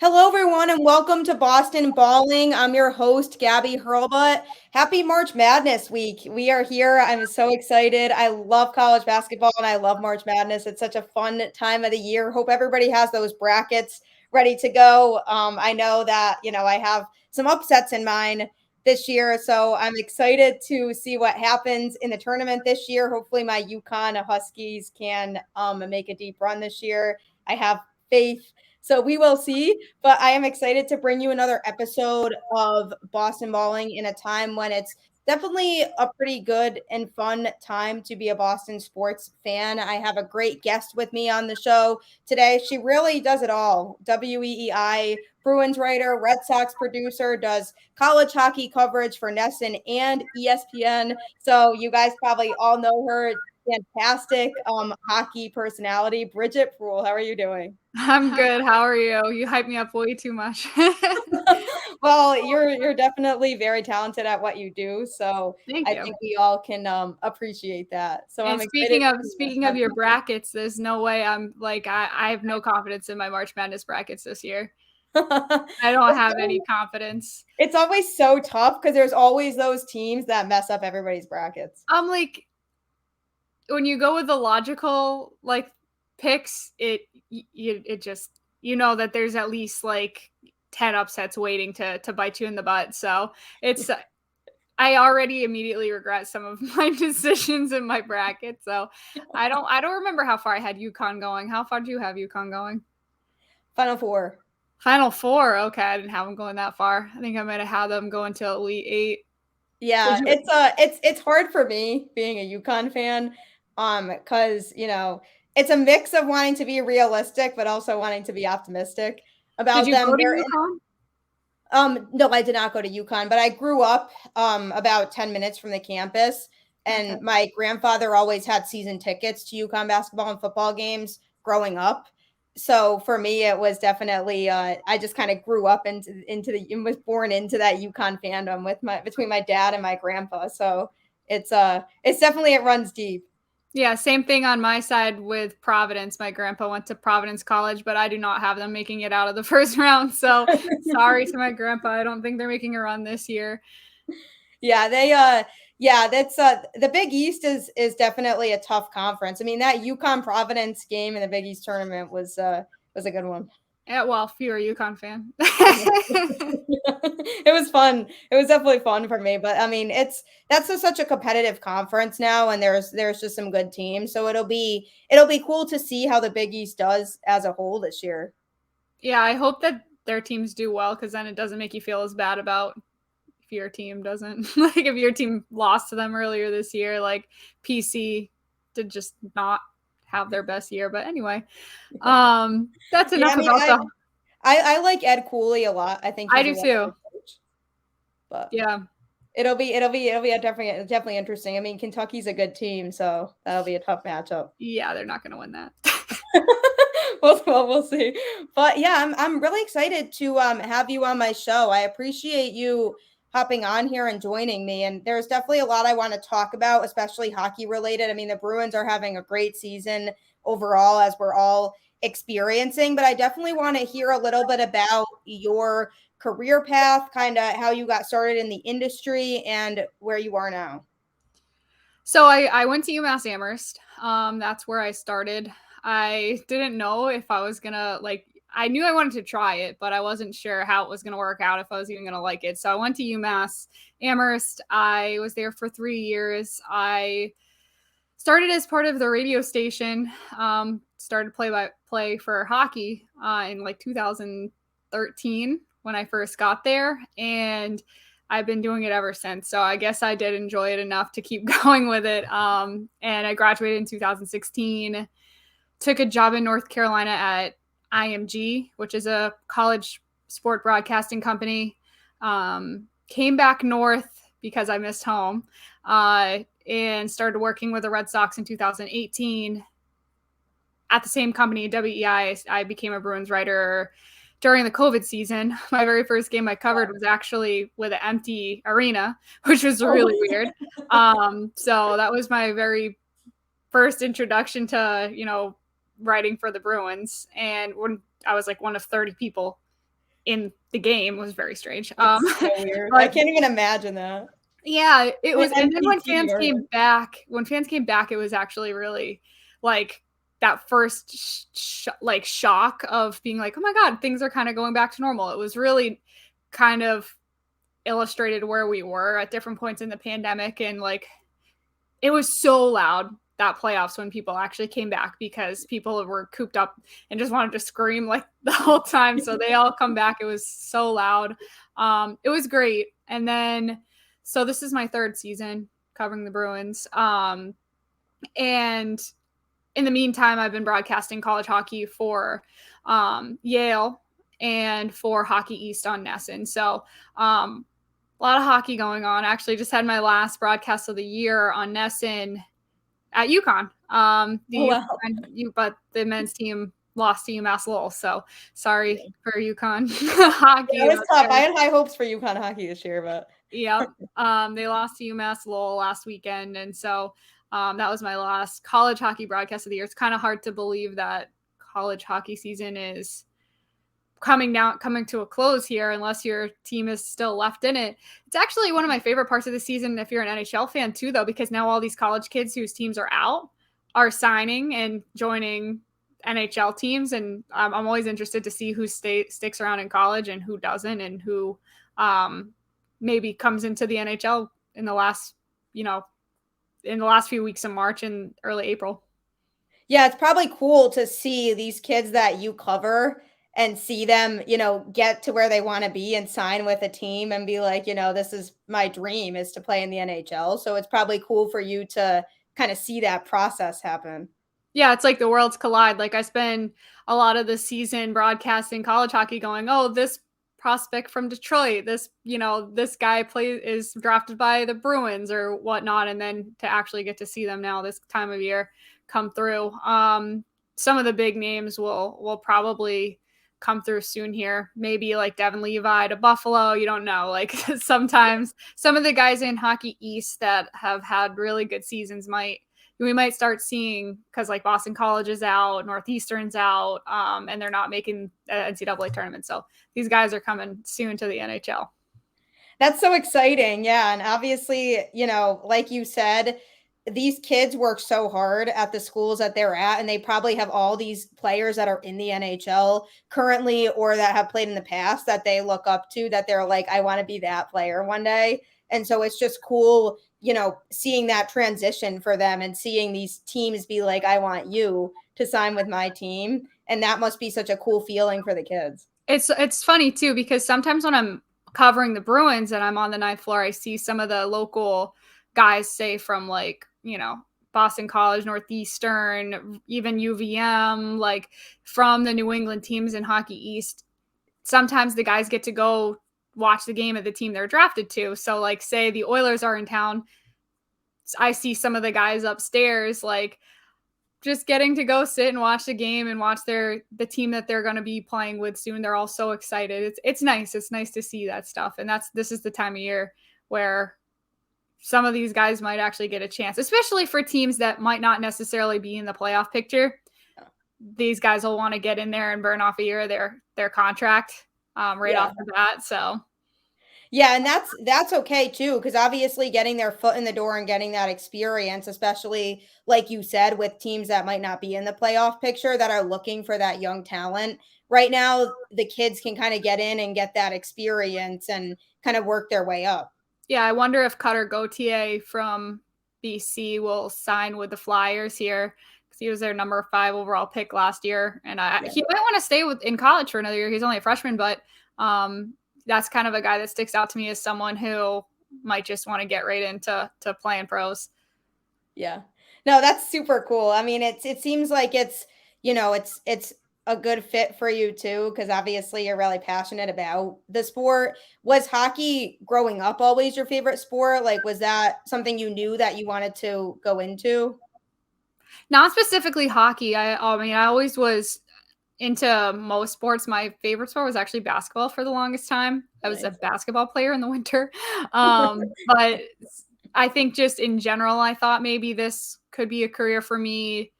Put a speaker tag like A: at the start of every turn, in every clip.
A: Hello, everyone, and welcome to Boston Balling. I'm your host, Gabby Hurlbut. Happy March Madness week. We are here. I'm so excited. I love college basketball and I love March Madness. It's such a fun time of the year. Hope everybody has those brackets ready to go. I know that, I have some upsets in mind this year, so I'm excited to see what happens in the tournament this year. Hopefully, my UConn Huskies can make a deep run this year. I have faith. So we will see. But I am excited to bring you another episode of Boston Balling in a time when it's definitely a pretty good and fun time to be a Boston sports fan. I have a great guest with me on the show today. She really does it all. WEEI Bruins writer, Red Sox producer, does college hockey coverage for NESN and ESPN. So you guys probably all know her. Fantastic hockey personality, Bridgette Proulx. How are you doing?
B: I'm good. How are you? You hype me up way too much.
A: Well, you're definitely very talented at what you do, so
B: Thank
A: I
B: you.
A: think we all can appreciate that. So I'm
B: And
A: excited.
B: speaking of your brackets, there's no way I'm like I have no confidence in my March Madness brackets this year. I don't have any confidence.
A: It's always so tough because there's always those teams that mess up everybody's brackets.
B: I'm like, when you go with the logical picks, it just that there's at least like 10 upsets waiting to bite you in the butt. So it's I already immediately regret some of my decisions in my bracket. So I don't remember how far I had UConn going. How far do you have UConn going?
A: Final Four.
B: Final Four. Okay, I didn't have them going that far. I think I might have had them going to Elite Eight.
A: Yeah, it's hard for me being a UConn fan, because it's a mix of wanting to be realistic but also wanting to be optimistic
B: Did
A: about
B: you
A: them.
B: go to UConn?
A: No, I did not go to UConn, but I grew up about 10 minutes from the campus, and
B: Okay.
A: my grandfather always had season tickets to UConn basketball and football games growing up. So for me, it was definitely I just kind of grew up into the and was born into that UConn fandom with my between my dad and my grandpa. So it's definitely it runs deep.
B: Yeah, same thing on my side with Providence. My grandpa went to Providence College, but I do not have them making it out of the first round. So sorry to my grandpa. I don't think they're making a run this year.
A: Yeah, that's the Big East is definitely a tough conference. I mean, that UConn Providence game in the Big East tournament was a good one.
B: Yeah, well, if you're a UConn fan.
A: It was fun. It was definitely fun for me, but I mean, that's such a competitive conference now, and there's just some good teams. So it'll be cool to see how the Big East does as a whole this year.
B: Yeah, I hope that their teams do well because then it doesn't make you feel as bad about if your team doesn't. Like if your team lost to them earlier this year, like PC did just not have their best year. But anyway, that's
A: Yeah,
B: enough
A: I mean,
B: about the.
A: I like Ed Cooley a lot. I think
B: I
A: he's a
B: do
A: really
B: too.
A: good coach. But
B: Yeah.
A: it'll be a definitely interesting. I mean, Kentucky's a good team, so that'll be a tough matchup.
B: Yeah, they're not going to win that.
A: We'll see. But yeah, I'm really excited to have you on my show. I appreciate you hopping on here and joining me. And there's definitely a lot I want to talk about, especially hockey related. I mean, the Bruins are having a great season overall, as we're all experiencing. But I definitely want to hear a little bit about your career path, kind of how you got started in the industry and where you are now.
B: So I went to UMass Amherst. That's where I started. I didn't know if I was gonna like. I knew I wanted to try it, but I wasn't sure how it was gonna work out. If I was even gonna like it. So I went to UMass Amherst. I was there for 3 years. I started as part of the radio station. Started play by play for hockey in like 2013 when I first got there, and I've been doing it ever since. So I guess I did enjoy it enough to keep going with it. And I graduated in 2016, took a job in North Carolina at IMG, which is a college sport broadcasting company. Came back north because I missed home and started working with the Red Sox in 2018. At the same company, WEEI, I became a Bruins writer during the COVID season. My very first game I covered was actually with an empty arena, which was really weird. So that was my very first introduction to, writing for the Bruins. And when I was like one of 30 people in the game was very strange.
A: It's so weird. I can't even imagine that.
B: Yeah, it was. And then when
A: MVP
B: fans
A: or
B: came back, it was actually really like that first like shock of being like, oh my God, things are kind of going back to normal. It was really kind of illustrated where we were at different points in the pandemic. And like, it was so loud that playoffs when people actually came back because people were cooped up and just wanted to scream like the whole time. So they all come back. It was so loud. It was great. And then, so this is my third season covering the Bruins. And in the meantime, I've been broadcasting college hockey for Yale and for Hockey East on NESN. So a lot of hockey going on. I actually just had my last broadcast of the year on NESN at UConn. But the men's team lost to UMass Lowell. So sorry for UConn hockey.
A: Yeah, it was tough. I had high hopes for UConn hockey this year, but
B: yeah, they lost to UMass Lowell last weekend, and so that was my last college hockey broadcast of the year. It's kind of hard to believe that college hockey season is coming to a close here unless your team is still left in it. It's actually one of my favorite parts of the season if you're an NHL fan too, though, because now all these college kids whose teams are out are signing and joining NHL teams. And I'm always interested to see who sticks around in college and who doesn't, and who maybe comes into the NHL in the last few weeks of March and early April.
A: Yeah, it's probably cool to see these kids that you cover and see them, get to where they want to be and sign with a team and be like, this is my dream, is to play in the NHL. So it's probably cool for you to kind of see that process happen.
B: Yeah, it's like the worlds collide. Like I spend a lot of the season broadcasting college hockey going, oh, this prospect from Detroit, this guy is drafted by the Bruins or whatnot. And then to actually get to see them now this time of year come through. Some of the big names will probably come through soon here. Maybe like Devin Levi to Buffalo. You don't know. Like sometimes some of the guys in Hockey East that have had really good seasons we might start seeing, because like Boston College is out, Northeastern's out, and they're not making NCAA tournament. So these guys are coming soon to the NHL.
A: That's so exciting. Yeah. And obviously, like you said, these kids work so hard at the schools that they're at, and they probably have all these players that are in the NHL currently or that have played in the past that they look up to, that they're like, I want to be that player one day. And so it's just cool, seeing that transition for them and seeing these teams be like, I want you to sign with my team. And that must be such a cool feeling for the kids.
B: It's funny too, because sometimes when I'm covering the Bruins and I'm on the ninth floor, I see some of the local guys, say from like, Boston College, Northeastern, even UVM, like from the New England teams in Hockey East. Sometimes the guys get to go watch the game of the team they're drafted to. So like, say the Oilers are in town, I see some of the guys upstairs, like just getting to go sit and watch the game and watch the team that they're going to be playing with soon. They're all so excited. It's nice. It's nice to see that stuff. And this is the time of year where some of these guys might actually get a chance, especially for teams that might not necessarily be in the playoff picture. These guys will want to get in there and burn off a year of their contract off the bat. So
A: yeah, and that's okay too, because obviously getting their foot in the door and getting that experience, especially like you said, with teams that might not be in the playoff picture that are looking for that young talent. Right now, the kids can kind of get in and get that experience and kind of work their way up.
B: Yeah, I wonder if Cutter Gauthier from BC will sign with the Flyers here, because he was their number 5 overall pick last year. And he might want to stay in college for another year. He's only a freshman, but that's kind of a guy that sticks out to me as someone who might just want to get right into playing pros.
A: Yeah. No, that's super cool. I mean, it seems like it's a good fit for you too, because obviously you're really passionate about the sport. Was hockey growing up always your favorite sport? Like, was that something you knew that you wanted to go into?
B: Not specifically hockey. I mean, I always was into most sports. My favorite sport was actually basketball for the longest time. I was a basketball player in the winter. But I think just in general, I thought maybe this could be a career for me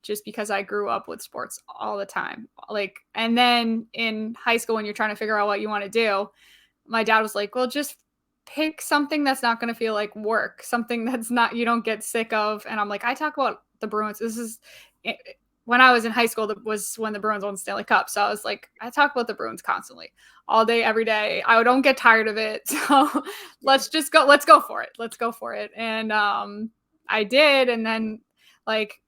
B: just because I grew up with sports all the time. Like, and then in high school, when you're trying to figure out what you want to do, my dad was like, well, just pick something that's not going to feel like work, something that's not, you don't get sick of. And I'm like, I talk about the Bruins. This is when I was in high school, that was when the Bruins won the Stanley Cup. So I was like, I talk about the Bruins constantly, all day, every day. I don't get tired of it. So let's go for it. Let's go for it. And I did. And then like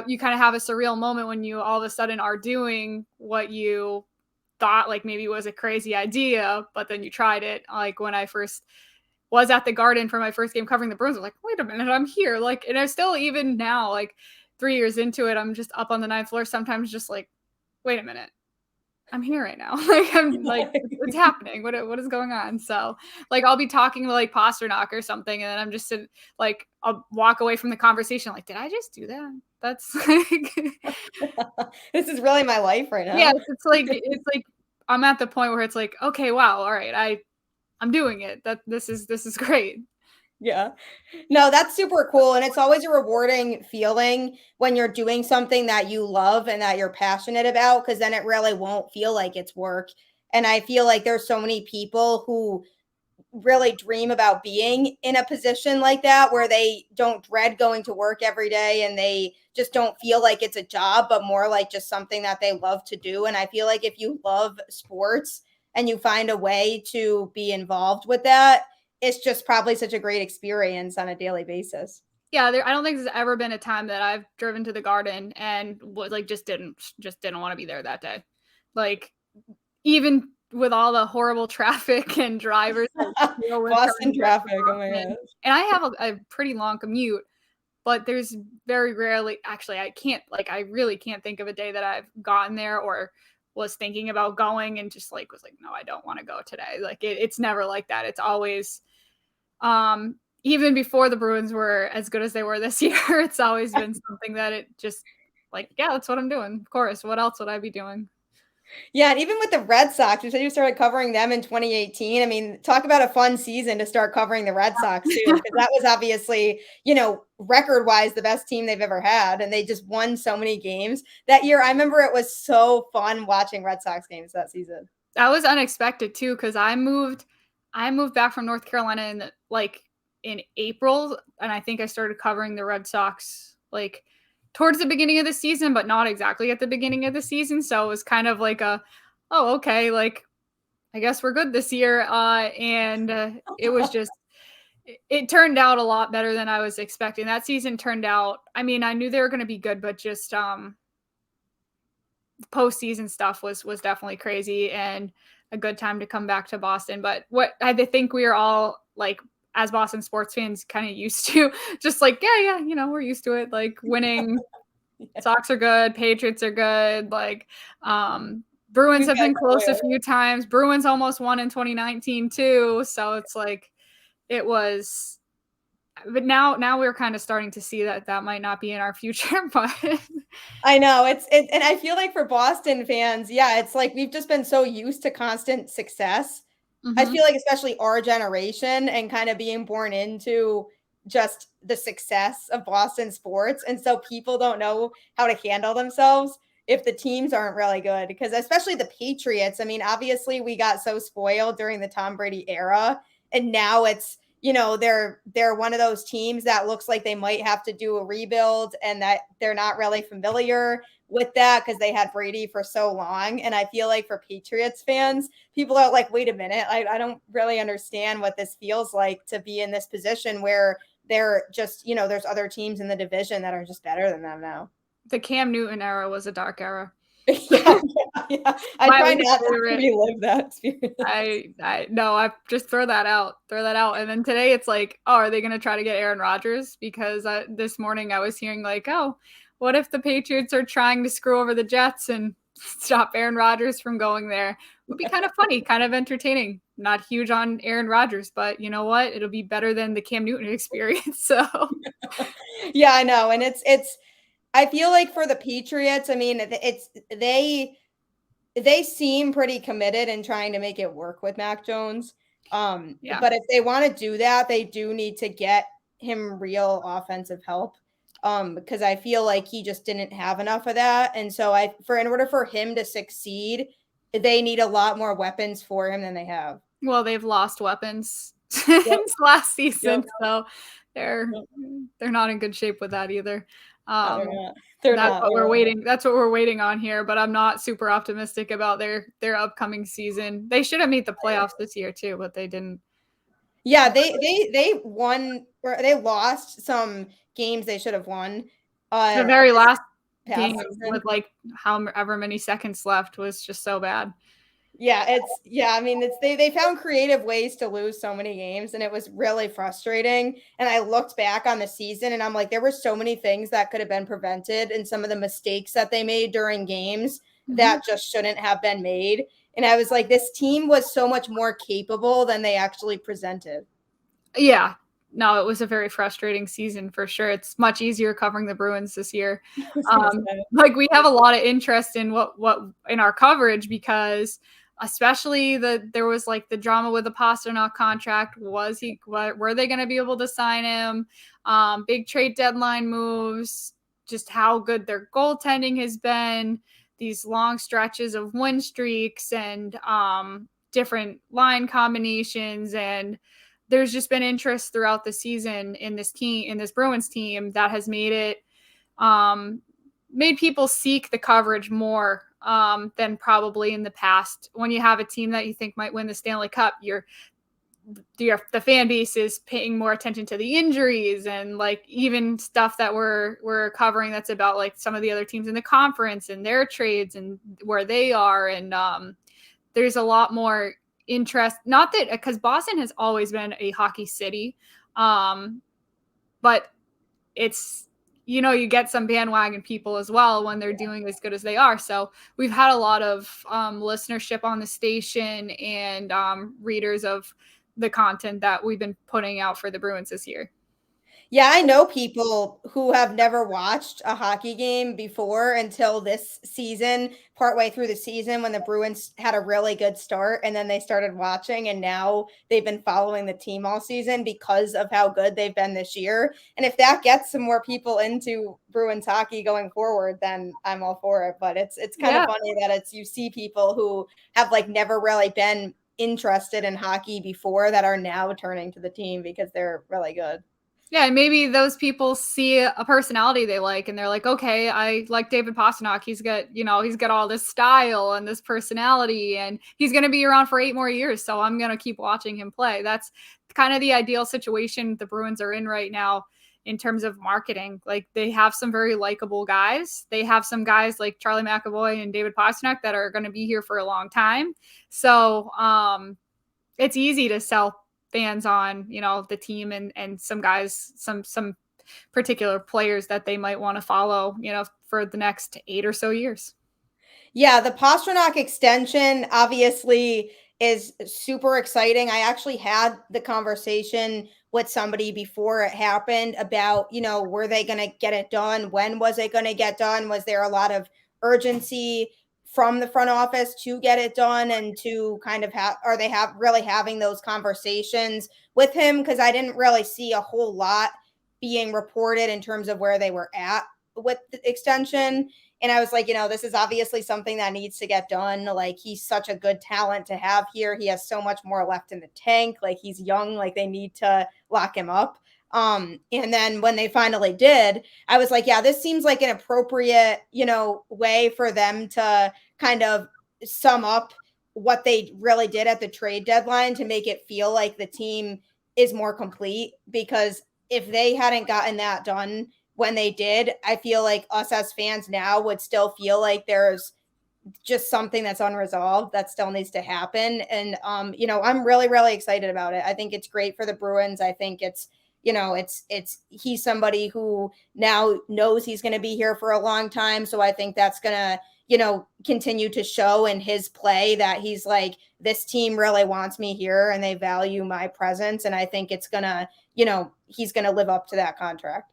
B: you kind of have a surreal moment when you all of a sudden are doing what you thought like maybe was a crazy idea, but then you tried it. Like when I first was at the Garden for my first game covering the Bruins, I was like, wait a minute, I'm here. Like, and I still, even now, like 3 years into it, I'm just up on the ninth floor, sometimes just like, wait a minute, I'm here right now. Like, I'm like, what's happening? What is going on? So like, I'll be talking to like Pasternak or something, and then I'm just like, I'll walk away from the conversation. Like, did I just do that? That's like,
A: this is really my life right now.
B: Yes, it's like I'm at the point where it's like, okay, wow, all right, I'm doing it. That this is great.
A: Yeah. No, that's super cool. And it's always a rewarding feeling when you're doing something that you love and that you're passionate about, because then it really won't feel like it's work. And I feel like there's so many people who really dream about being in a position like that, where they don't dread going to work every day and they just don't feel like it's a job, but more like just something that they love to do. And I feel like if you love sports and you find a way to be involved with that, it's just probably such a great experience on a daily basis.
B: Yeah, I don't think there's ever been a time that I've driven to the Garden and was like just didn't want to be there that day. Like, even with all the horrible traffic and drivers,
A: Boston traffic. Oh my gosh.
B: And I have a pretty long commute, but there's very rarely, actually, I really can't think of a day that I've gotten there or was thinking about going and just like was like, no, I don't want to go today. Like it's never like that. It's always, even before the Bruins were as good as they were this year, it's always been something that it just like, yeah, that's what I'm doing. Of course. What else would I be doing?
A: Yeah, and even with the Red Sox, you said you started covering them in 2018. I mean, talk about a fun season to start covering the Red Sox too, because that was obviously, record-wise the best team they've ever had, and they just won so many games that year. I remember it was so fun watching Red Sox games that season.
B: That was unexpected too, because I moved back from North Carolina in April, and I think I started covering the Red Sox like towards the beginning of the season, but not exactly at the beginning of the season. So it was kind of like oh, okay, like I guess we're good this year. It was just, it turned out a lot better than I was expecting. That season turned out, I mean, I knew they were going to be good, but just postseason stuff was definitely crazy and a good time to come back to Boston. But what I think we are all like, as Boston sports fans, kind of used to, just like, yeah, we're used to it. Like winning, Sox are good, Patriots are good. Like Bruins have been close a few times. Bruins almost won in 2019 too. So it's like it was. But now we're kind of starting to see that might not be in our future. But
A: I know and I feel like for Boston fans, yeah, it's like we've just been so used to constant success. Mm-hmm. I feel like especially our generation and kind of being born into just the success of Boston sports. And so people don't know how to handle themselves if the teams aren't really good, because especially the Patriots. I mean, obviously we got so spoiled during the Tom Brady era, and now it's, they're one of those teams that looks like they might have to do a rebuild, and that they're not really familiar with that because they had Brady for so long. And I feel like for Patriots fans, people are like, wait a minute, I don't really understand what this feels like to be in this position where they're just, there's other teams in the division that are just better than them now.
B: The Cam Newton era was a dark era.
A: Yeah. I try not to relive that experience.
B: I just throw that out. And then today it's like, oh, are they going to try to get Aaron Rodgers? Because this morning I was hearing like, oh, what if the Patriots are trying to screw over the Jets and stop Aaron Rodgers from going there? It would be kind of funny, kind of entertaining. Not huge on Aaron Rodgers, but you know what? It'll be better than the Cam Newton experience. So
A: yeah, I know. And it's I feel like for the Patriots, I mean, they seem pretty committed in trying to make it work with Mac Jones. But if they want to do that, they do need to get him real offensive help. because I feel like he just didn't have enough of that. And so in order for him to succeed, they need a lot more weapons for him than they have.
B: Well, they've lost weapons since last season, so they're not in good shape with that either.
A: No, they're not. That's
B: what we're waiting. That's what we're waiting on here. But I'm not super optimistic about their upcoming season. They should have made the playoffs this year too, but they didn't.
A: Yeah, they won, or they lost some games they should have won.
B: The very last game
A: season,
B: with like however many seconds left was just so bad.
A: Yeah, I mean, they found creative ways to lose so many games, and it was really frustrating. And I looked back on the season, and I'm like, there were so many things that could have been prevented, and some of the mistakes that they made during games that just shouldn't have been made. And I was like, this team was so much more capable than they actually presented.
B: Yeah. No, it was a very frustrating season for sure. It's much easier covering the Bruins this year. Like we have a lot of interest in what in our coverage, because especially there was like the drama with the Pastrnak contract. Were they going to be able to sign him? Big trade deadline moves, just how good their goaltending has been, these long stretches of win streaks, and different line combinations. And there's just been interest throughout the season in this Bruins team that has made people seek the coverage more than probably in the past. When you have a team that you think might win the Stanley Cup, the fan base is paying more attention to the injuries and like even stuff that we're covering that's about like some of the other teams in the conference and their trades and where they are. And there's a lot more interest, not that because Boston has always been a hockey city, but it's, you get some bandwagon people as well when they're doing as good as they are. So we've had a lot of listenership on the station and readers of the content that we've been putting out for the Bruins this year.
A: Yeah, I know people who have never watched a hockey game before until this season, partway through the season when the Bruins had a really good start, and then they started watching, and now they've been following the team all season because of how good they've been this year. And if that gets some more people into Bruins hockey going forward, then I'm all for it. But it's kind of funny that you see people who have like never really been interested in hockey before that are now turning to the team because they're really good.
B: Yeah, and maybe those people see a personality they like, and they're like, okay, I like David Pastrnak. He's got all this style and this personality, and he's going to be around for 8 more years, so I'm going to keep watching him play. That's kind of the ideal situation the Bruins are in right now in terms of marketing. Like they have some very likable guys. They have some guys like Charlie McAvoy and David Pastrnak that are going to be here for a long time. So it's easy to sell fans on, the team and some guys, some particular players that they might want to follow, for the next 8 or so years.
A: Yeah, the Pastrnak extension obviously is super exciting. I actually had the conversation with somebody before it happened about, were they going to get it done? When was it going to get done? Was there a lot of urgency from the front office to get it done and to kind of are they really having those conversations with him? Because I didn't really see a whole lot being reported in terms of where they were at with the extension. And I was like, this is obviously something that needs to get done. Like, he's such a good talent to have here. He has so much more left in the tank. Like, he's young. Like, they need to lock him up. And then when they finally did, I was like, yeah, this seems like an appropriate, way for them to kind of sum up what they really did at the trade deadline to make it feel like the team is more complete. Because if they hadn't gotten that done when they did, I feel like us as fans now would still feel like there's just something that's unresolved that still needs to happen. And, I'm really, really excited about it. I think it's great for the Bruins. I think it's, he's somebody who now knows he's going to be here for a long time. So I think that's going to, continue to show in his play that he's like, this team really wants me here and they value my presence. And I think it's going to, he's going to live up to that contract.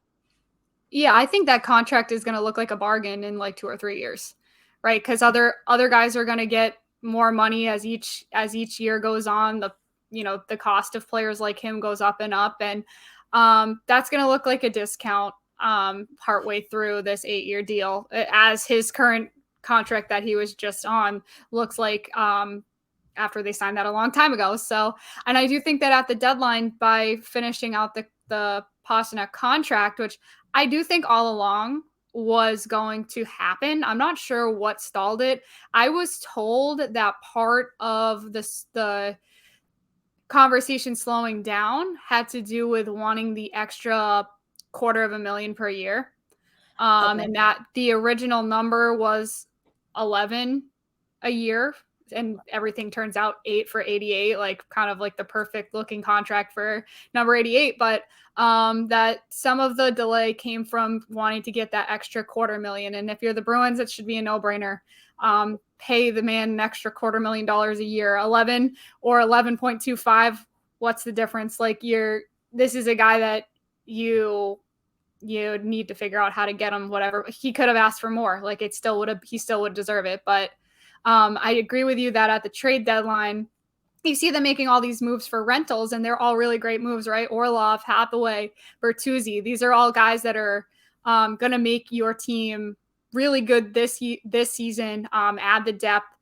B: Yeah, I think that contract is going to look like a bargain in like 2 or 3 years, right? Because other guys are going to get more money as each year goes on. The cost of players like him goes up and up, and that's going to look like a discount. partway through this 8-year deal, as his current contract that he was just on looks like after they signed that a long time ago. So, and I do think that at the deadline, by finishing out the Pastrnak contract, which I do think all along was going to happen. I'm not sure what stalled it. I was told that part of the conversation slowing down had to do with wanting the extra $250,000 per year. And that the original number was 11 a year, and everything turns out 8 for 88, like kind of like the perfect looking contract for number 88. But that some of the delay came from wanting to get that extra $250,000. And if you're the Bruins, it should be a no-brainer. Pay the man an extra $250,000 a year. 11 or 11.25. What's the difference? Like, this is a guy that you need to figure out how to get him whatever. He could have asked for more. Like, he still would deserve it. But I agree with you that at the trade deadline, you see them making all these moves for rentals, and they're all really great moves, right? Orlov, Hathaway, Bertuzzi. These are all guys that are going to make your team really good this season, add the depth.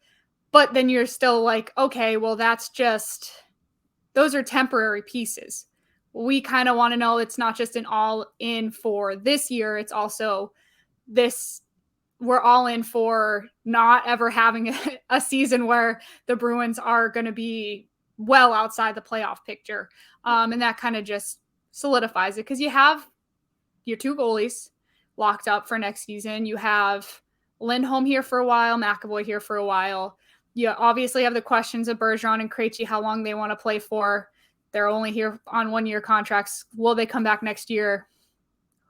B: But then you're still like, okay, well, those are temporary pieces. We kind of want to know it's not just an all in for this year. It's also we're all in for not ever having a season where the Bruins are going to be well outside the playoff picture. And that kind of just solidifies it, because you have your 2 goalies locked up for next season. You have Lindholm here for a while, McAvoy here for a while. You obviously have the questions of Bergeron and Krejci, how long they want to play for. They're only here on 1-year contracts. Will they come back next year?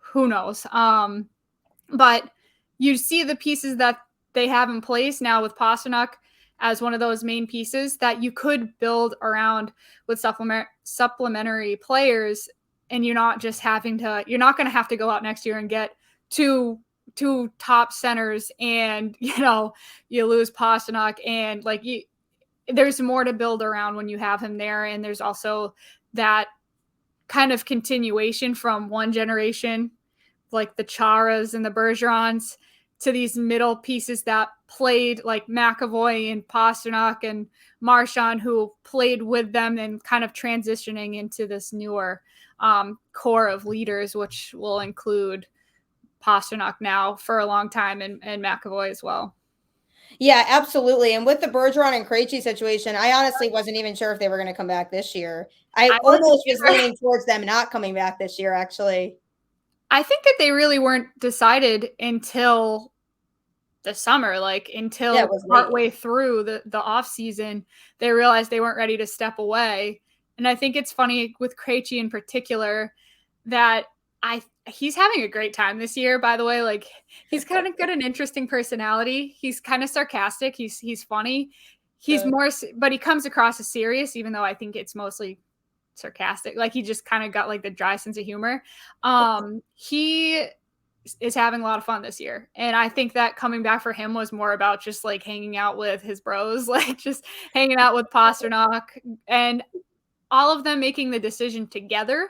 B: Who knows? But you see the pieces that they have in place now with Pastrnak as one of those main pieces that you could build around with supplementary players, and you're not going to have to go out next year and get two top centers, and you lose Pastrnak, and there's more to build around when you have him there. And there's also that kind of continuation from one generation, like the Charas and the Bergerons, to these middle pieces that played, like McAvoy and Pastrnak and Marchand, who played with them, and kind of transitioning into this newer core of leaders, which will include Pastrnak now for a long time, and McAvoy as well.
A: Yeah, absolutely. And with the Bergeron and Krejci situation, I honestly wasn't even sure if they were going to come back this year. I almost was leaning towards them not coming back this year, actually.
B: I think that they really weren't decided until the summer, until partway through the off season, they realized they weren't ready to step away. And I think it's funny with Krejci in particular that he's having a great time this year, by the way. He's kind of got an interesting personality. He's kind of sarcastic. He's funny. He's more, but he comes across as serious, even though I think it's mostly sarcastic. He just kind of got the dry sense of humor. He is having a lot of fun this year. And I think that coming back for him was more about just hanging out with his bros, just hanging out with Pastrnak, and all of them making the decision together,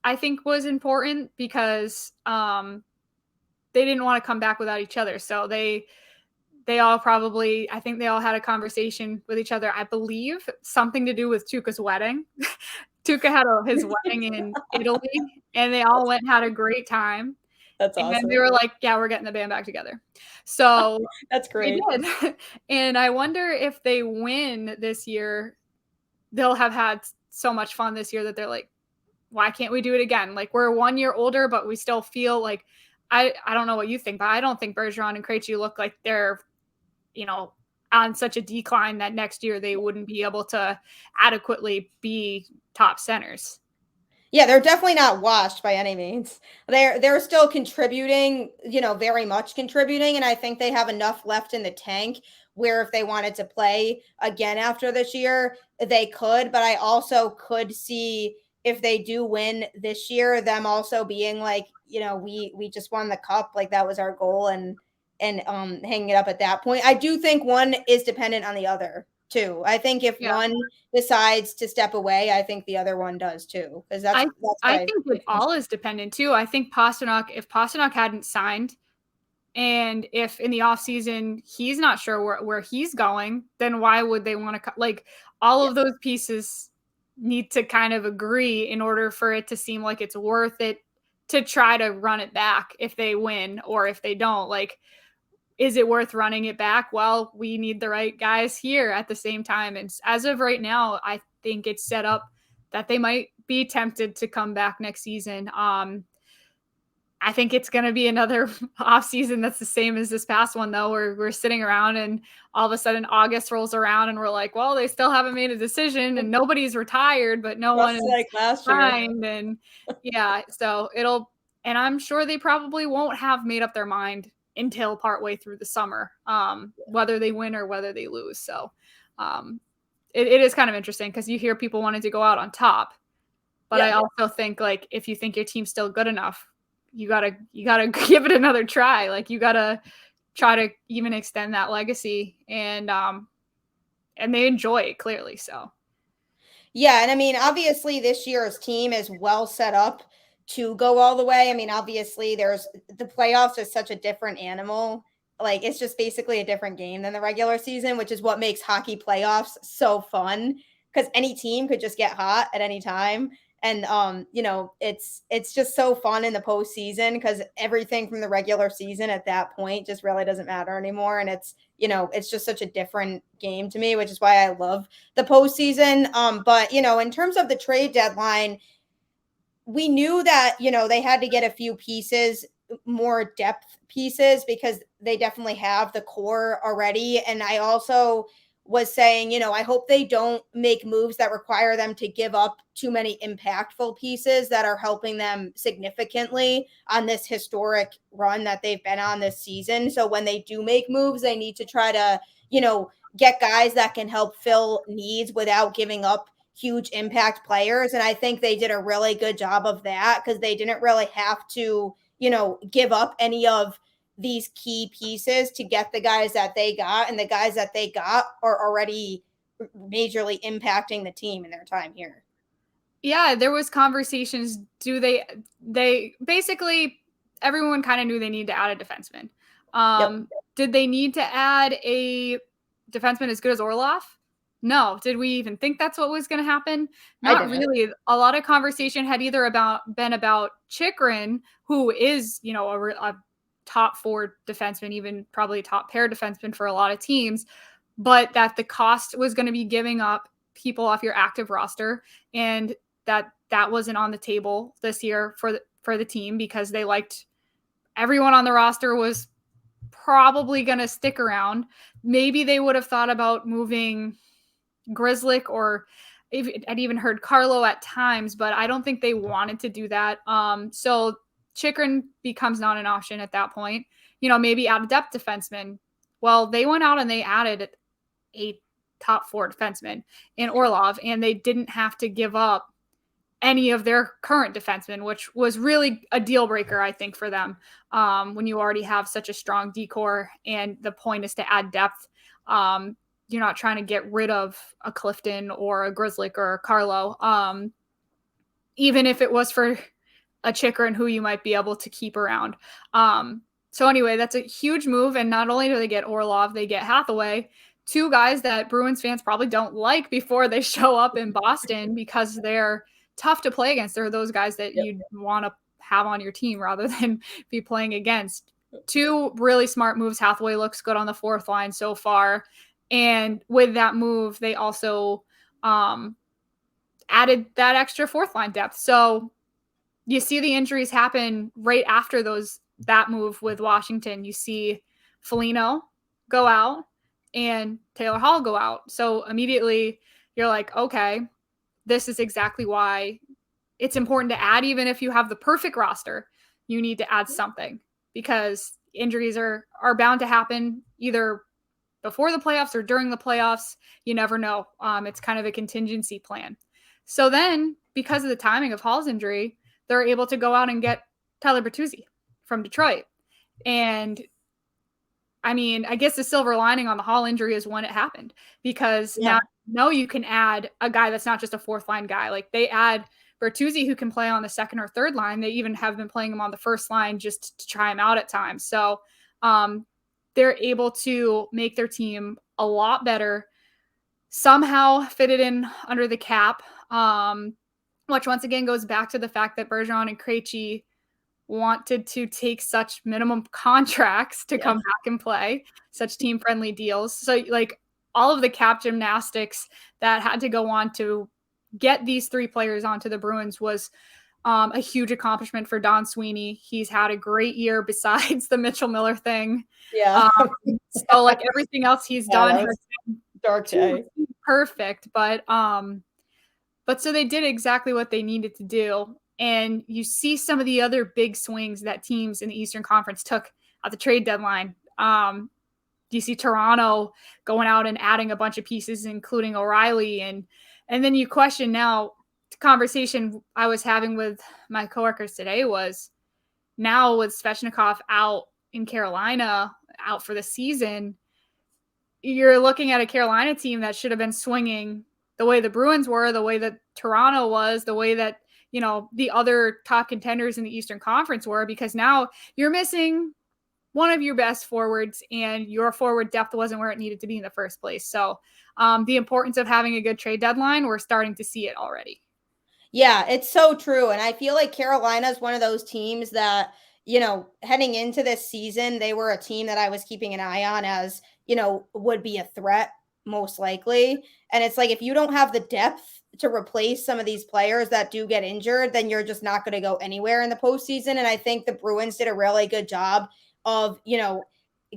B: I think was important, because they didn't want to come back without each other. So they all I think they all had a conversation with each other. I believe something to do with Tuukka's wedding. Tuukka had his wedding in Italy, and they all went and had a great time.
A: That's awesome.
B: And they were like, yeah, we're getting the band back together. So
A: that's great.
B: They did. And I wonder if they win this year, they'll have had so much fun this year that they're like, why can't we do it again? We're 1 year older, but we still feel like, I don't know what you think, but I don't think Bergeron and Krejci look like they're, on such a decline that next year they wouldn't be able to adequately be top centers.
A: Yeah, they're definitely not washed by any means. They're still contributing, very much contributing. And I think they have enough left in the tank where if they wanted to play again after this year, they could. But I also could see, if they do win this year, them also being we just won the cup. That was our goal, and hanging it up at that point. I do think one is dependent on the other. too. I think if one decides to step away, I think the other one does too. Because that's what
B: I think it all is dependent too. I think if Pasternak hadn't signed, and if in the offseason he's not sure where he's going, then why would they want to like all of those pieces need to kind of agree in order for it to seem like it's worth it to try to run it back if they win or if they don't. Like, is it worth running it back? Well, we need the right guys here at the same time. And as of right now, I think it's set up that they might be tempted to come back next season. I think it's going to be another off season that's the same as this past one, though, where we're sitting around and all of a sudden August rolls around and we're like, well, they still haven't made a decision and nobody's retired, but no one is
A: like last
B: signed. And so and I'm sure they probably won't have made up their mind until partway through the summer, whether they win or whether they lose. So it is kind of interesting because you hear people wanting to go out on top. But I also think, like, if you think your team's still good enough, you gotta give it another try. Like, you gotta try to even extend that legacy, and they enjoy it clearly. So,
A: yeah, and I mean, obviously, this year's team is well set up to go all the way. I mean, obviously, there's the playoffs is such a different animal. Like, it's just basically a different game than the regular season, which is what makes hockey playoffs so fun because any team could just get hot at any time. And it's just so fun in the postseason because everything from the regular season at that point just really doesn't matter anymore. And it's just such a different game to me, which is why I love the postseason. But in terms of the trade deadline, we knew that, they had to get a few pieces, more depth pieces, because they definitely have the core already. And I also was saying, I hope they don't make moves that require them to give up too many impactful pieces that are helping them significantly on this historic run that they've been on this season. So when they do make moves, they need to try to, get guys that can help fill needs without giving up huge impact players. And I think they did a really good job of that because they didn't really have to, give up any of these key pieces to get the guys that they got, and the guys that they got are already majorly impacting the team in their time here.
B: Yeah, there was conversations. They basically everyone kind of knew they needed to add a defenseman. Did they need to add a defenseman as good as Orlov? No. Did we even think that's what was going to happen? Not really. A lot of conversation had either been about Chychrun, who is, a top 4 defenseman, even probably top pair defenseman for a lot of teams, but that the cost was going to be giving up people off your active roster, and that wasn't on the table this year for the team because they liked everyone on the roster was probably going to stick around. Maybe they would have thought about moving Grzelcyk, or I'd even heard Carlo at times, but I don't think they wanted to do that. So Chychrun becomes not an option at that point. Maybe add a depth defenseman. Well, they went out and they added a top 4 defenseman in Orlov, and they didn't have to give up any of their current defensemen, which was really a deal breaker, I think, for them. When you already have such a strong decor, and the point is to add depth. You're not trying to get rid of a Clifton or a Grzelcyk or a Carlo, even if it was for a Chychrun who you might be able to keep around. So anyway, that's a huge move. And not only do they get Orlov, they get Hathaway, 2 guys that Bruins fans probably don't like before they show up in Boston because they're tough to play against. They're those guys that you'd want to have on your team rather than be playing against. 2 really smart moves. Hathaway looks good on the 4th line so far. And with that move, they also added that extra 4th line depth. So you see the injuries happen right after that move with Washington. You see Foligno go out and Taylor Hall go out. So immediately you're like, okay, this is exactly why it's important to add. Even if you have the perfect roster, you need to add something because injuries are bound to happen either before the playoffs or during the playoffs. You never know. It's kind of a contingency plan. So then, because of the timing of Hall's injury, they're able to go out and get Tyler Bertuzzi from Detroit. And I mean, I guess the silver lining on the Hall injury is when it happened, because now you can add a guy that's not just a fourth line guy. Like, they add Bertuzzi, who can play on the second or third line. They even have been playing him on the first line just to try him out at times. So they're able to make their team a lot better, somehow fit it in under the cap, which once again goes back to the fact that Bergeron and Krejci wanted to take such minimum contracts to come back and play, such team-friendly deals. So, like, all of the cap gymnastics that had to go on to get these three players onto the Bruins was a huge accomplishment for Don Sweeney. He's had a great year besides the Mitchell Miller thing. So, like, everything else he's done has been
A: dark day.
B: Perfect. But so they did exactly what they needed to do. And you see some of the other big swings that teams in the Eastern Conference took at the trade deadline. You see Toronto going out and adding a bunch of pieces, including O'Reilly. And then you question now, the conversation I was having with my coworkers today was, now with Svechnikov out in Carolina, out for the season, you're looking at a Carolina team that should have been swinging the way the Bruins were, the way that Toronto was, the way that, you know, the other top contenders in the Eastern Conference were, because now you're missing one of your best forwards and your forward depth wasn't where it needed to be in the first place. So the importance of having a good trade deadline, we're starting to see it already.
A: Yeah, it's so true. And I feel like Carolina is one of those teams that, you know, heading into this season, they were a team that I was keeping an eye on as, you know, would be a threat most likely. And it's like, if you don't have the depth to replace some of these players that do get injured, then you're just not going to go anywhere in the postseason. And I think the Bruins did a really good job of, you know,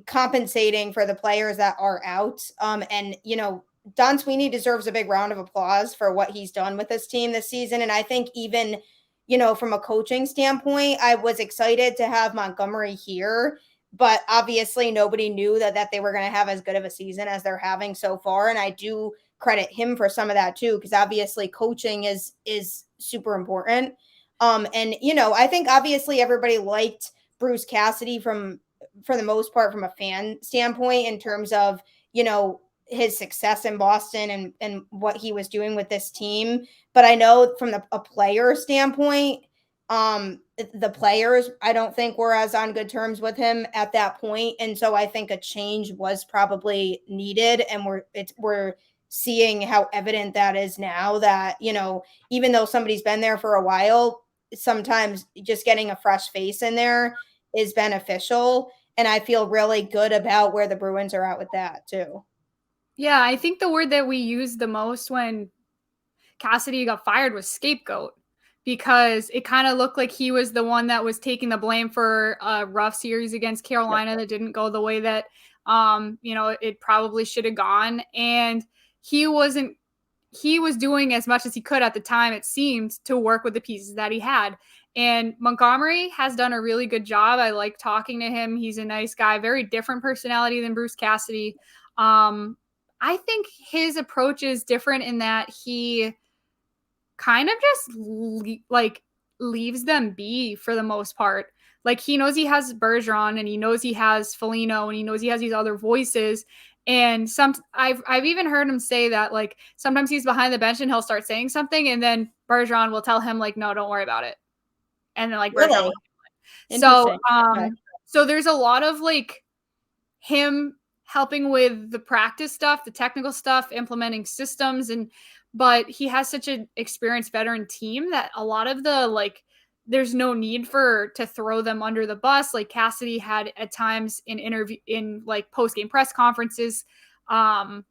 A: compensating for the players that are out. And, you know, Don Sweeney deserves a big round of applause for what he's done with this team this season. And I think even, you know, from a coaching standpoint, I was excited to have Montgomery here, but obviously nobody knew that they were going to have as good of a season as they're having so far. And I do credit him for some of that too, because obviously coaching is super important. And, you know, I think obviously everybody liked Bruce Cassidy for the most part, from a fan standpoint, in terms of, you know, his success in Boston and what he was doing with this team. But I know from a player standpoint, the players, I don't think were as on good terms with him at that point. And so I think a change was probably needed. And we're seeing how evident that is now, that, you know, even though somebody's been there for a while, sometimes just getting a fresh face in there is beneficial. And I feel really good about where the Bruins are at with that too.
B: Yeah, I think the word that we used the most when Cassidy got fired was scapegoat, because it kind of looked like he was the one that was taking the blame for a rough series against Carolina that didn't go the way that, you know, it probably should have gone. And he was doing as much as he could at the time, it seemed, to work with the pieces that he had. And Montgomery has done a really good job. I like talking to him. He's a nice guy, very different personality than Bruce Cassidy. I think his approach is different in that he kind of just leaves them be for the most part. Like, he knows he has Bergeron, and he knows he has Foligno, and he knows he has these other voices. And I've even heard him say that, like, sometimes he's behind the bench and he'll start saying something, and then Bergeron will tell him, like, no, don't worry about it. And then, like, Bergeron. So, so there's a lot of, like, him helping with the practice stuff, the technical stuff, implementing systems, but he has such an experienced veteran team that a lot of the, like, there's no need to throw them under the bus. Like Cassidy had at times in like post-game press conferences, called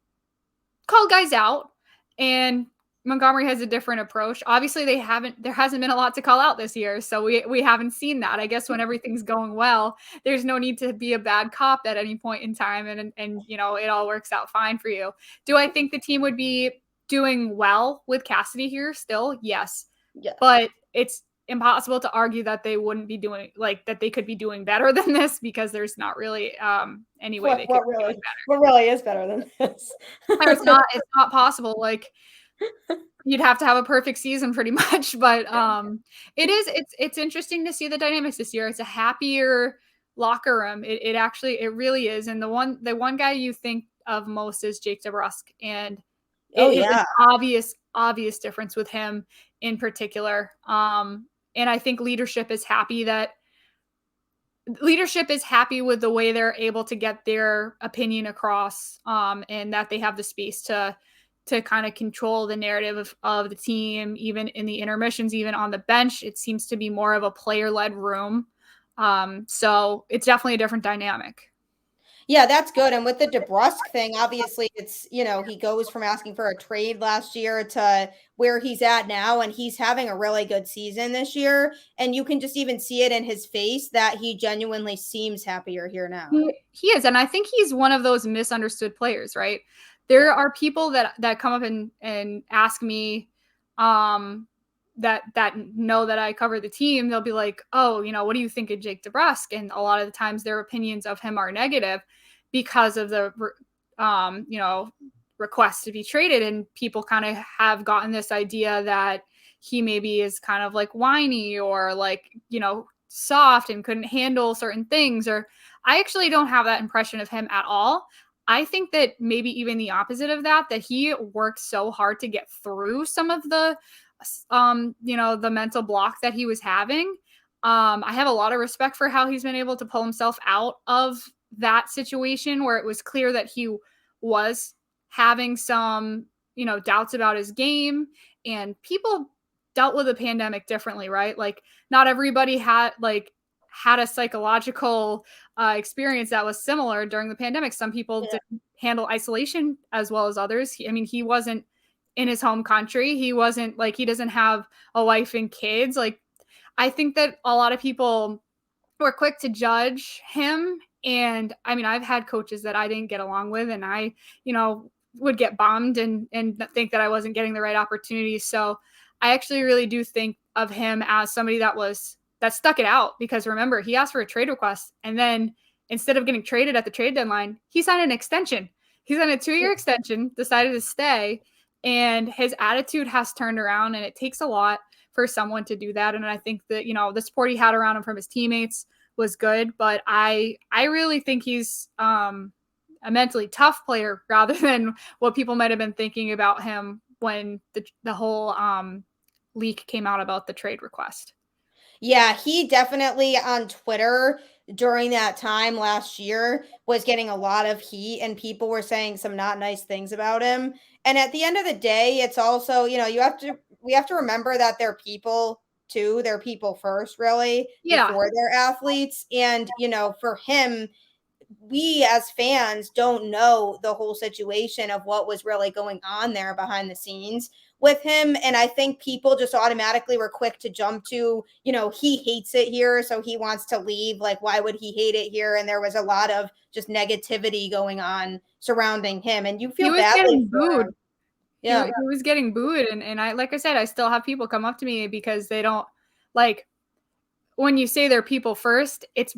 B: guys out, and Montgomery has a different approach. Obviously there hasn't been a lot to call out this year, so we haven't seen that. I guess when everything's going well, there's no need to be a bad cop at any point in time, and you know, it all works out fine for you. Do I think the team would be doing well with Cassidy here still? Yes. But it's impossible to argue that they wouldn't be doing, like, that they could be doing better than this, because there's not really any way they could be doing better.
A: What really is better than this?
B: It's not possible. Like, you'd have to have a perfect season pretty much. But it's interesting to see the dynamics this year. It's a happier locker room. It really is. And the one guy you think of most is Jake DeBrusk, and it is an obvious difference with him in particular. And I think leadership is happy with the way they're able to get their opinion across, and that they have the space to kind of control the narrative of the team, even in the intermissions, even on the bench. It seems to be more of a player-led room. So it's definitely a different dynamic.
A: Yeah, that's good. And with the DeBrusque thing, obviously it's, he goes from asking for a trade last year to where he's at now, and he's having a really good season this year. And you can just even see it in his face that he genuinely seems happier here now.
B: He is. And I think he's one of those misunderstood players, right? There are people that come up and ask me, that know that I cover the team. They'll be like, oh, what do you think of Jake DeBrusk? And a lot of the times their opinions of him are negative because of the, request to be traded. And people kind of have gotten this idea that he maybe is kind of like whiny or like, soft and couldn't handle certain things. Or I actually don't have that impression of him at all. I think that maybe even the opposite of that he worked so hard to get through some of the the mental block that he was having. I have a lot of respect for how he's been able to pull himself out of that situation where it was clear that he was having some, doubts about his game, and people dealt with the pandemic differently, right? Like not everybody had a psychological experience that was similar during the pandemic. Some people didn't handle isolation as well as others. He wasn't in his home country. He wasn't he doesn't have a wife and kids. Like, I think that a lot of people were quick to judge him. And I've had coaches that I didn't get along with, and I, would get bummed and think that I wasn't getting the right opportunities. So I actually really do think of him as somebody that stuck it out, because remember, he asked for a trade request, and then instead of getting traded at the trade deadline, he signed an extension. He signed a 2-year extension, decided to stay, and his attitude has turned around, and it takes a lot for someone to do that. And I think that, the support he had around him from his teammates was good, but I really think he's a mentally tough player rather than what people might have been thinking about him when the whole leak came out about the trade request.
A: Yeah, he definitely on Twitter during that time last year was getting a lot of heat, and people were saying some not nice things about him. And at the end of the day, it's also, we have to remember that they're people too. They're people first, really, before they're athletes. And, for him, we as fans don't know the whole situation of what was really going on there behind the scenes with him. And I think people just automatically were quick to jump to, he hates it here, so he wants to leave. Like, why would he hate it here? And there was a lot of just negativity going on surrounding him. And you feel badly
B: getting booed.
A: Yeah.
B: He was getting booed. And I, like I said, I still have people come up to me because they don't like, when you say they're people first, it's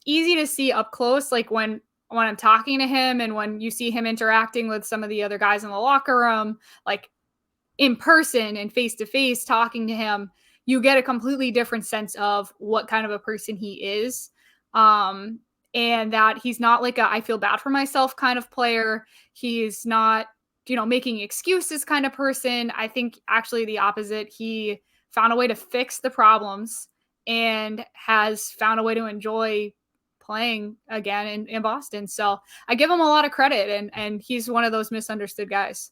B: easy to see up close, like when I'm talking to him and when you see him interacting with some of the other guys in the locker room, like in person and face to face talking to him, you get a completely different sense of what kind of a person he is. And that he's not like a I feel bad for myself kind of player. He's not, making excuses kind of person. I think actually the opposite. He found a way to fix the problems and has found a way to enjoy playing again in Boston. So I give him a lot of credit, and he's one of those misunderstood guys.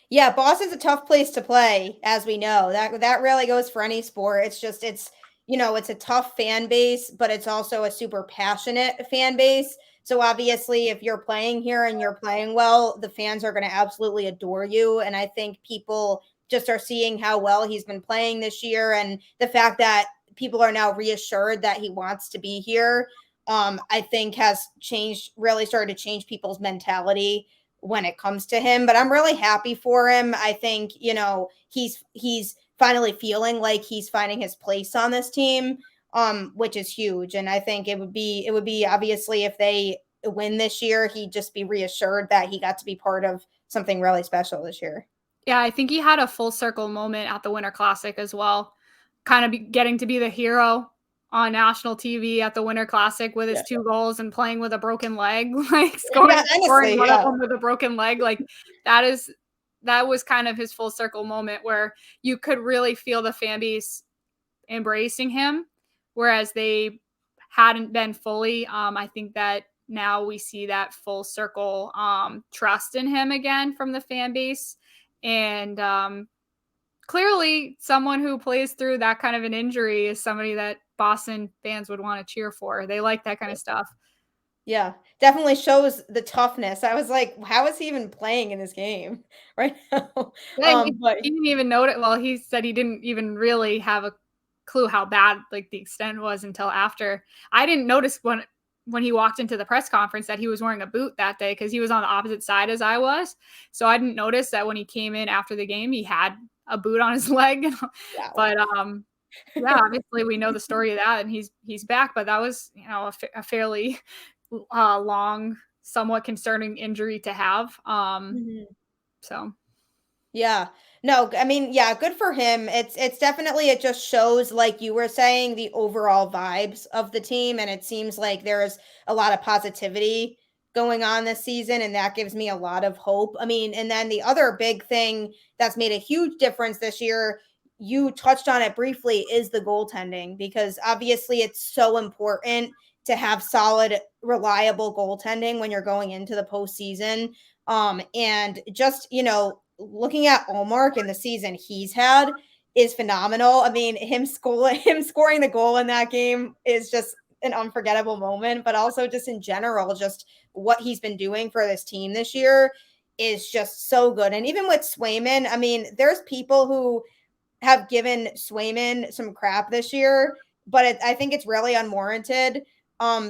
A: Yeah, Boston's a tough place to play, as we know. That really goes for any sport. It's just it's a tough fan base, but it's also a super passionate fan base. So obviously, if you're playing here and you're playing well, the fans are going to absolutely adore you. And I think people just are seeing how well he's been playing this year, and the fact that people are now reassured that he wants to be here, I think has really started to change people's mentality when it comes to him. But I'm really happy for him. I think, he's finally feeling like he's finding his place on this team, which is huge. And I think it would be obviously, if they win this year, he'd just be reassured that he got to be part of something really special this year.
B: Yeah, I think he had a full circle moment at the Winter Classic as well, kind of getting to be the hero on national TV at the Winter Classic with his 2 goals and playing with a broken leg, like scoring one of them with a broken leg. Like that was kind of his full circle moment where you could really feel the fan base embracing him, whereas they hadn't been fully. I think that now we see that full circle trust in him again from the fan base. And clearly someone who plays through that kind of an injury is somebody that Boston fans would want to cheer for. They like that kind of stuff.
A: Yeah, definitely shows the toughness. I was like, how is he even playing in this game right now?
B: Yeah, he didn't even notice. Well, he said he didn't even really have a clue how bad like the extent was until after. I didn't notice when he walked into the press conference that he was wearing a boot that day because he was on the opposite side as I was. So I didn't notice that when he came in after the game, he had a boot on his leg. Wow. But yeah, obviously we know the story of that, and he's back. But that was a fairly long, somewhat concerning injury to have. So.
A: Yeah. No, I mean, yeah, good for him. It's definitely, it just shows, like you were saying, the overall vibes of the team, and it seems like there's a lot of positivity going on this season, and that gives me a lot of hope. I mean, and then the other big thing that's made a huge difference this year, you touched on it briefly, is the goaltending, because obviously it's so important to have solid, reliable goaltending when you're going into the postseason. And just, looking at Ullmark in the season he's had is phenomenal. I mean, him scoring the goal in that game is just an unforgettable moment, but also just in general, just what he's been doing for this team this year is just so good. And even with Swayman, I mean, there's people who have given Swayman some crap this year, but I think it's really unwarranted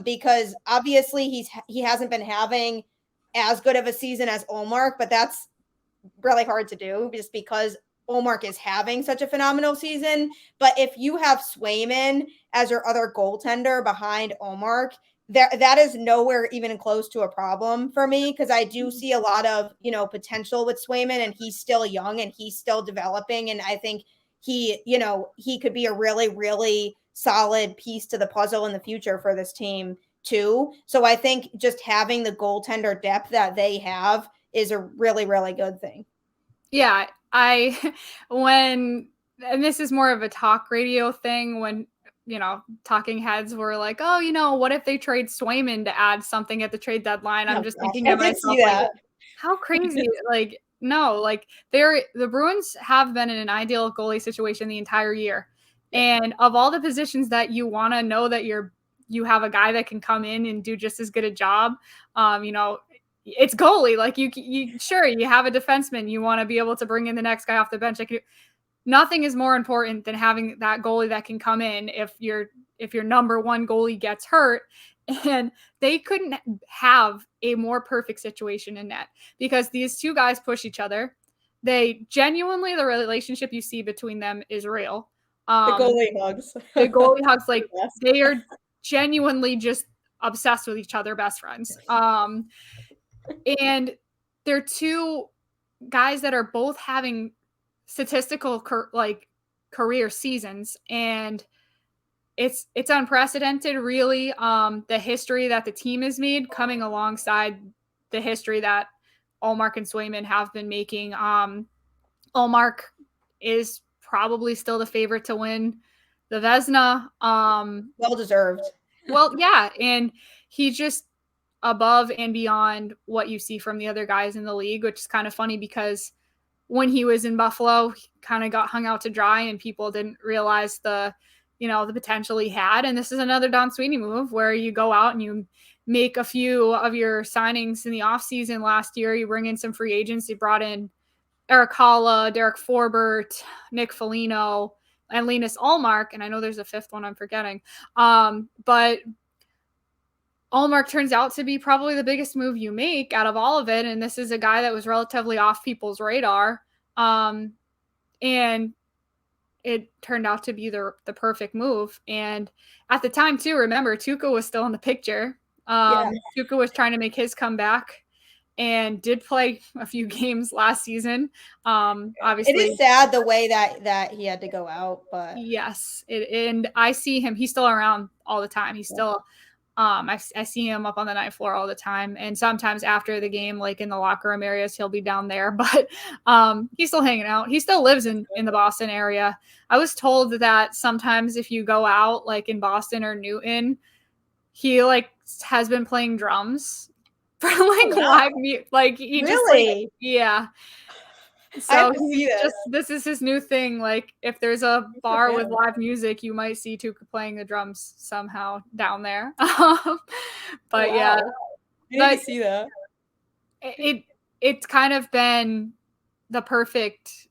A: because obviously he hasn't been having as good of a season as Ullmark, but that's really hard to do just because Ullmark is having such a phenomenal season. But if you have Swayman as your other goaltender behind Ullmark, that is nowhere even close to a problem for me, because I do see a lot of potential with Swayman, and he's still young and he's still developing, and I think he could be a really, really solid piece to the puzzle in the future for this team too. So I think just having the goaltender depth that they have is a really, really good thing.
B: Yeah, and this is more of a talk radio thing, when talking heads were like, oh, what if they trade Swayman to add something at the trade deadline? I'm just thinking to myself, like, how crazy. Like, no, like the Bruins have been in an ideal goalie situation the entire year. And of all the positions that you want to know that you have a guy that can come in and do just as good a job, it's goalie. Like you sure, you have a defenseman, you want to be able to bring in the next guy off the bench. Like nothing is more important than having that goalie that can come in if your number one goalie gets hurt. And they couldn't have a more perfect situation in net, because these two guys push each other. They genuinely, the relationship you see between them is real.
A: The goalie hugs.
B: The goalie hugs, like they are genuinely just obsessed with each other, best friends. And they're two guys that are both having statistical career seasons, and it's unprecedented, really. The history that the team has made coming alongside the history that Ullmark and Swayman have been making. Ullmark is probably still the favorite to win the Vezina.
A: Well deserved.
B: Well, yeah, and he just above and beyond what you see from the other guys in the league, which is kind of funny because when he was in Buffalo, he kind of got hung out to dry and people didn't realize the potential he had. And this is another Don Sweeney move where you go out and you make a few of your signings in the offseason last year. You bring in some free agents. You brought in Eric Haula, Derek Forbert, Nick Foligno, and Linus Ullmark. And I know there's a fifth one I'm forgetting. But Ullmark turns out to be probably the biggest move you make out of all of it. And this is a guy that was relatively off people's radar. And it turned out to be the perfect move. And at the time too, remember, Tuukka was still in the picture. Tuukka was trying to make his comeback. and did play a few games last season. Obviously,
A: it is sad the way that he had to go out, but
B: yes, and I see him. He's still around all the time. He's still I see him up on the ninth floor all the time. And sometimes after the game, like in the locker room areas, he'll be down there, but he's still hanging out. He still lives in the Boston area. I was told that sometimes if you go out like in Boston or Newton, he like has been playing drums for like live music. Like he just like, yeah. So this is his new thing. Like if there's a bar with live music, you might see Tuukka playing the drums somehow down there. But yeah,
A: I need to see that.
B: It's kind of been the perfect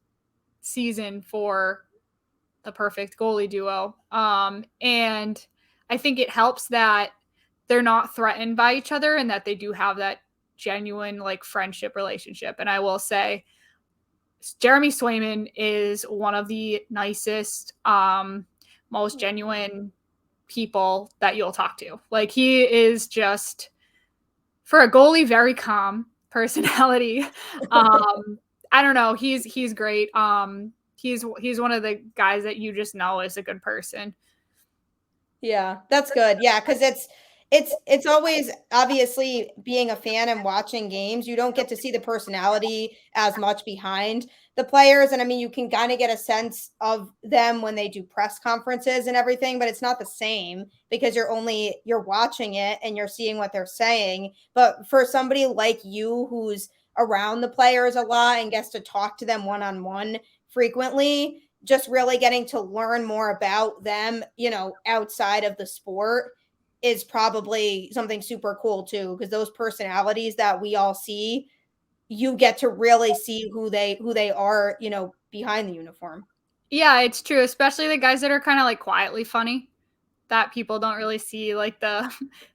B: season for the perfect goalie duo. And I think it helps that they're not threatened by each other and that they do have that genuine like friendship relationship. And I will say, Jeremy Swayman is one of the nicest, most genuine people that you'll talk to. Like he is just, for a goalie, very calm personality. I don't know. He's great. He's one of the guys that you just know is a good person.
A: Yeah, that's good. Yeah, because it's always, obviously, being a fan and watching games, you don't get to see the personality as much behind the players. And I mean, you can kind of get a sense of them when they do press conferences and everything, but it's not the same because you're watching it and you're seeing what they're saying. But for somebody like you who's around the players a lot and gets to talk to them one-on-one frequently, just really getting to learn more about them, outside of the sport is probably something super cool too, because those personalities that we all see, you get to really see who they are, behind the uniform.
B: Yeah, it's true, especially the guys that are kind of like quietly funny that people don't really see, like the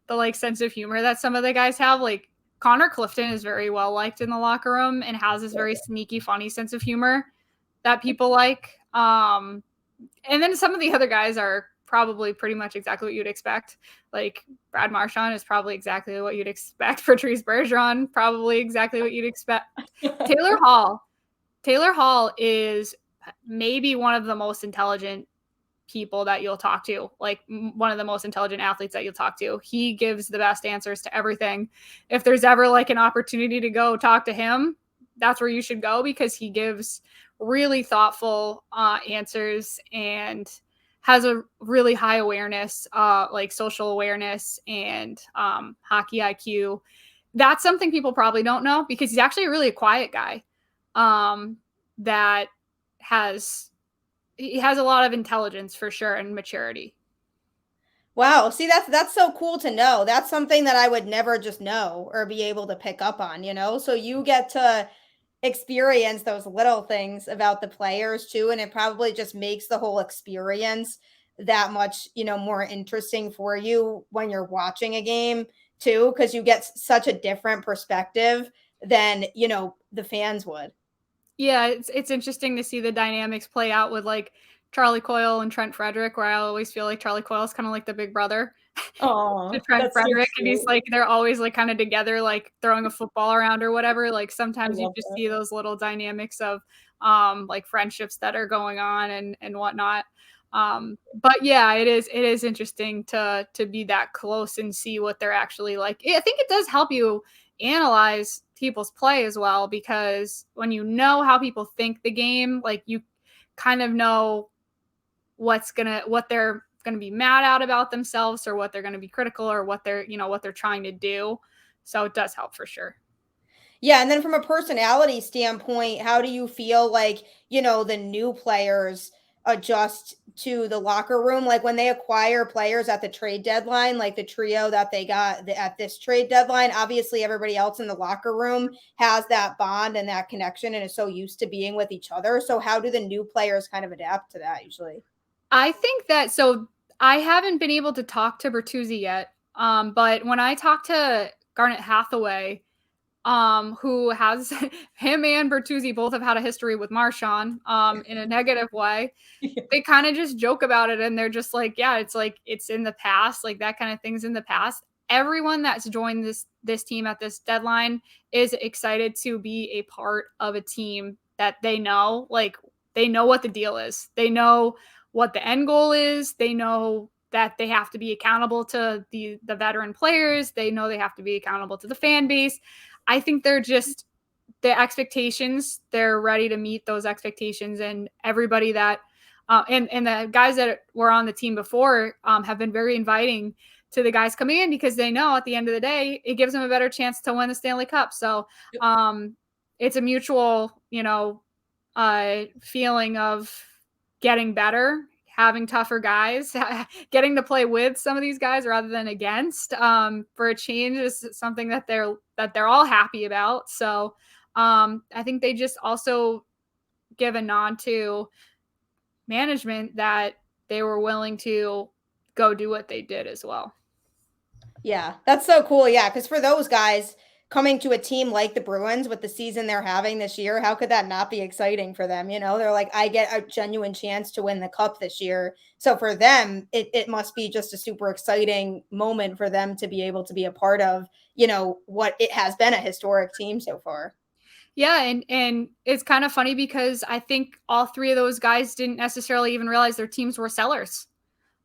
B: like sense of humor that some of the guys have. Like Connor Clifton is very well liked in the locker room and has this very sneaky, funny sense of humor that people like. And then some of the other guys are probably pretty much exactly what you'd expect. Like Brad Marchand is probably exactly what you'd expect. Patrice Bergeron, probably exactly what you'd expect. Taylor Hall is maybe one of the most intelligent people that you'll talk to, like one of the most intelligent athletes that you'll talk to. He gives the best answers to everything. If there's ever like an opportunity to go talk to him, that's where you should go because he gives really thoughtful answers and has a really high awareness, like social awareness and hockey IQ. That's something people probably don't know because he's actually really a quiet guy that he has a lot of intelligence for sure and maturity.
A: Wow. See, that's so cool to know. That's something that I would never just know or be able to pick up on, So you get to experience those little things about the players too, and it probably just makes the whole experience that much, more interesting for you when you're watching a game too, because you get such a different perspective than, the fans would.
B: Yeah, it's interesting to see the dynamics play out with like Charlie Coyle and Trent Frederic, where I always feel like Charlie Coyle is kind of like the big brother to Trent Frederic, and he's like they're always like kind of together, like throwing a football around or whatever. Like sometimes you just see those little dynamics of like friendships that are going on and whatnot. But yeah, it is interesting to be that close and see what they're actually like. I think it does help you analyze people's play as well, because when you know how people think the game, like you kind of know what they're going to be mad at about themselves or what they're going to be critical or what they're trying to do. So it does help for sure.
A: Yeah, and then from a personality standpoint, how do you feel like, the new players adjust to the locker room? Like when they acquire players at the trade deadline, like the trio that they got at this trade deadline, obviously everybody else in the locker room has that bond and that connection and is so used to being with each other. So how do the new players kind of adapt to that usually?
B: I think that, so I haven't been able to talk to Bertuzzi yet. But when I talked to Garnet Hathaway, who has him and Bertuzzi both have had a history with Marchand in a negative way. They kind of just joke about it and they're just like, yeah, it's like it's in the past, like that kind of thing's in the past. everyone that's joined this team at this deadline is excited to be a part of a team that they know, like they know what the deal is. They know what the end goal is. They know that they have to be accountable to the veteran players. They know they have to be accountable to the fan base. I think they're just the expectations, they're ready to meet those expectations, and everybody that and the guys that were on the team before have been very inviting to the guys coming in, because they know at the end of the day it gives them a better chance to win the Stanley Cup. So it's a mutual, feeling of getting better, having tougher guys, getting to play with some of these guys rather than against, for a change is something that they're all happy about. So I think they just also give a nod to management that they were willing to go do what they did as well.
A: Yeah, that's so cool. Yeah, because for those guys coming to a team like the Bruins with the season they're having this year, how could that not be exciting for them? They're like, I get a genuine chance to win the cup this year. So for them, it must be just a super exciting moment for them to be able to be a part of, what it has been a historic team so far.
B: Yeah, and it's kind of funny because I think all three of those guys didn't necessarily even realize their teams were sellers.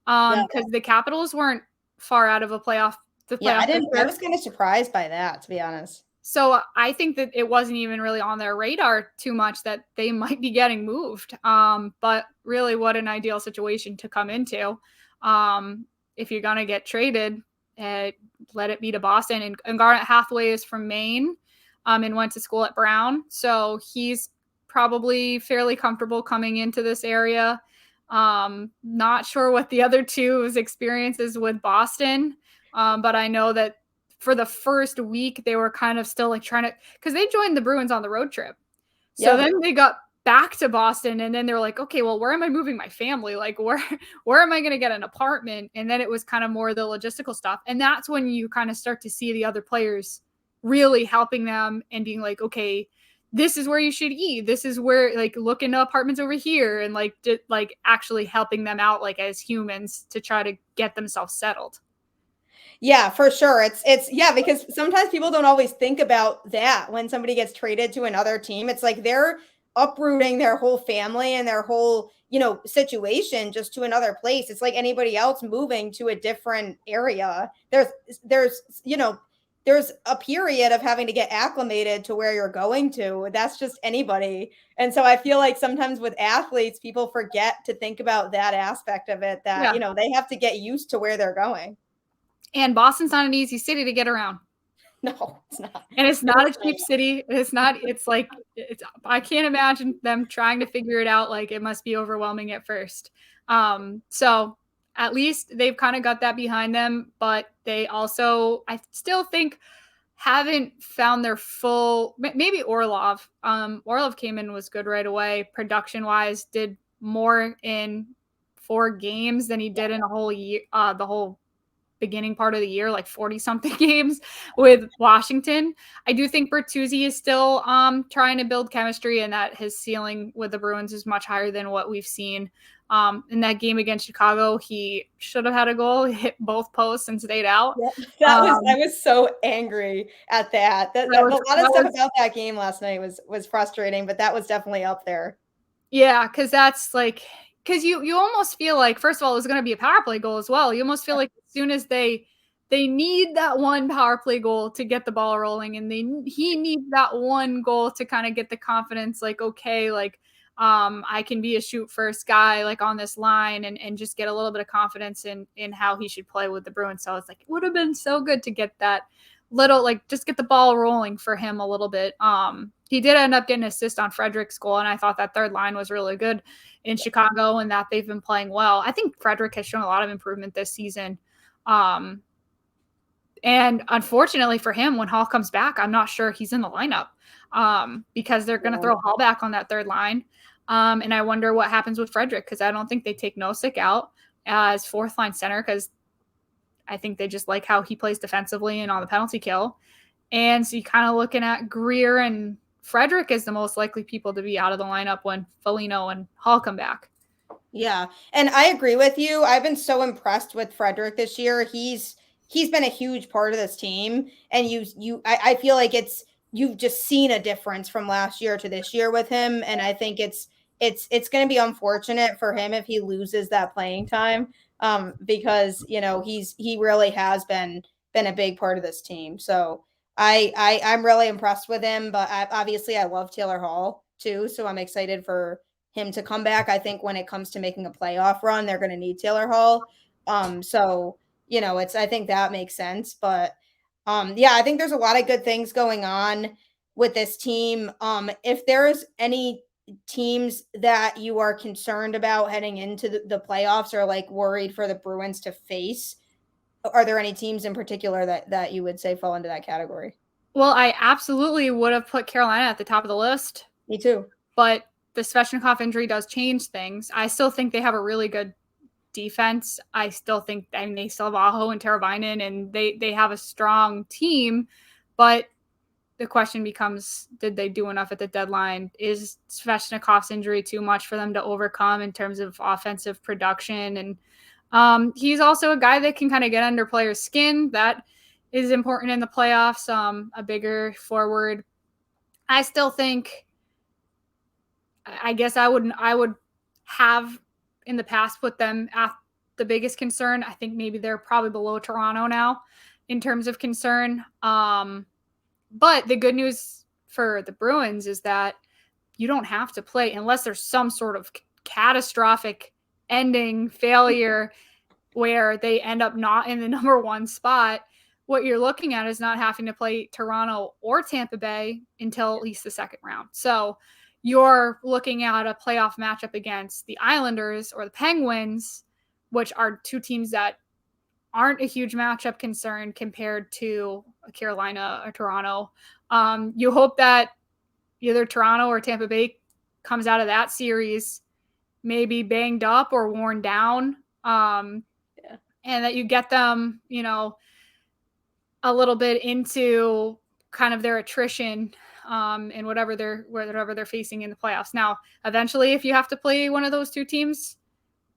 B: Because the Capitals weren't far out of a playoff.
A: Yeah, I was kind of surprised by that, to be honest.
B: So I think that it wasn't even really on their radar too much that they might be getting moved. But really, what an ideal situation to come into. If you're gonna get traded, let it be to Boston. And Garnet Hathaway is from Maine, and went to school at Brown, so he's probably fairly comfortable coming into this area. Not sure what the other two's experiences with Boston, but I know that for the first week they were kind of still like trying to, because they joined the Bruins on the road trip. So then they got back to Boston, and then they were like, okay, well, where am I moving my family? Like, where am I going to get an apartment? And then it was kind of more the logistical stuff. And that's when you kind of start to see the other players really helping them and being like, okay, this is where you should eat. This is where, like, look into apartments over here, and like actually helping them out, like, as humans to try to get themselves settled.
A: Yeah, for sure. It's yeah, because sometimes people don't always think about that when somebody gets traded to another team. It's like they're uprooting their whole family and their whole, situation just to another place. It's like anybody else moving to a different area. There's a period of having to get acclimated to where you're going to. That's just anybody. And so I feel like sometimes with athletes, people forget to think about that aspect of it, that, they have to get used to where they're going.
B: And Boston's not an easy city to get around.
A: No, it's not.
B: And it's not a cheap city. I can't imagine them trying to figure it out. Like, it must be overwhelming at first. So at least they've kind of got that behind them, but they also, I still think, haven't found their full, maybe Orlov. Orlov came in, was good right away. Production wise, did more in 4 games than he did in a whole year, the whole beginning part of the year, like 40 something games with Washington. I do think Bertuzzi is still trying to build chemistry, and that his ceiling with the Bruins is much higher than what we've seen. In that game against Chicago, he should have had a goal, hit both posts and stayed out.
A: Yep. I was so angry at that. A lot of stuff about that game last night was frustrating, but that was definitely up there.
B: Yeah, because that's like, because you almost feel like, first of all, it was going to be a power play goal as well. You almost feel like as soon as they need that one power play goal to get the ball rolling, and he needs that one goal to kind of get the confidence, like, okay, like, I can be a shoot first guy, like, on this line, and just get a little bit of confidence in how he should play with the Bruins. So it's like, it would have been so good to get that little, like, just get the ball rolling for him a little bit. He did end up getting an assist on Frederick's goal, and I thought that third line was really good in Chicago, and that they've been playing well. I think Frederick has shown a lot of improvement this season. And unfortunately for him, when Hall comes back, I'm not sure he's in the lineup, because they're going to throw Hall back on that third line. And I wonder what happens with Frederick, because I don't think they take Nosek out as fourth line center, because I think they just like how he plays defensively and on the penalty kill. And so you're kind of looking at Greer and Frederick as the most likely people to be out of the lineup when Foligno and Hall come back.
A: Yeah. And I agree with you. I've been so impressed with Frederick this year. He's he's been a huge part of this team. And I feel like you've just seen a difference from last year to this year with him. And I think it's going to be unfortunate for him if he loses that playing time, because he really has been a big part of this team. So I'm really impressed with him, but obviously I love Taylor Hall too, so I'm excited for him to come back. I think when it comes to making a playoff run, they're going to need Taylor Hall. So I think that makes sense, but yeah, I think there's a lot of good things going on with this team. If there's any teams that you are concerned about heading into the playoffs or like worried for the Bruins to face, are there any teams in particular that you would say fall into that category?
B: Well, I absolutely would have put Carolina at the top of the list.
A: Me too.
B: But the Svechnikov injury does change things. I still think they have a really good defense. I still think, I mean, they still have Aho and Teravainen, and they have a strong team. But the question becomes, did they do enough at the deadline? Is Svechnikov's injury too much for them to overcome in terms of offensive production? And he's also a guy that can kind of get under players' skin. That is important in the playoffs. A bigger forward. I still think, I guess I would have in the past put them at the biggest concern. I think maybe they're probably below Toronto now in terms of concern. But the good news for the Bruins is that you don't have to play unless there's some sort of catastrophic ending failure where they end up not in the number one spot. What you're looking at is not having to play Toronto or Tampa Bay until at least the second round. So you're looking at a playoff matchup against the Islanders or the Penguins, which are two teams that aren't a huge matchup concern compared to Carolina or Toronto. You hope that either Toronto or Tampa Bay comes out of that series maybe banged up or worn down, and that you get them, a little bit into kind of their attrition and whatever they're facing in the playoffs. Now, eventually, if you have to play one of those two teams,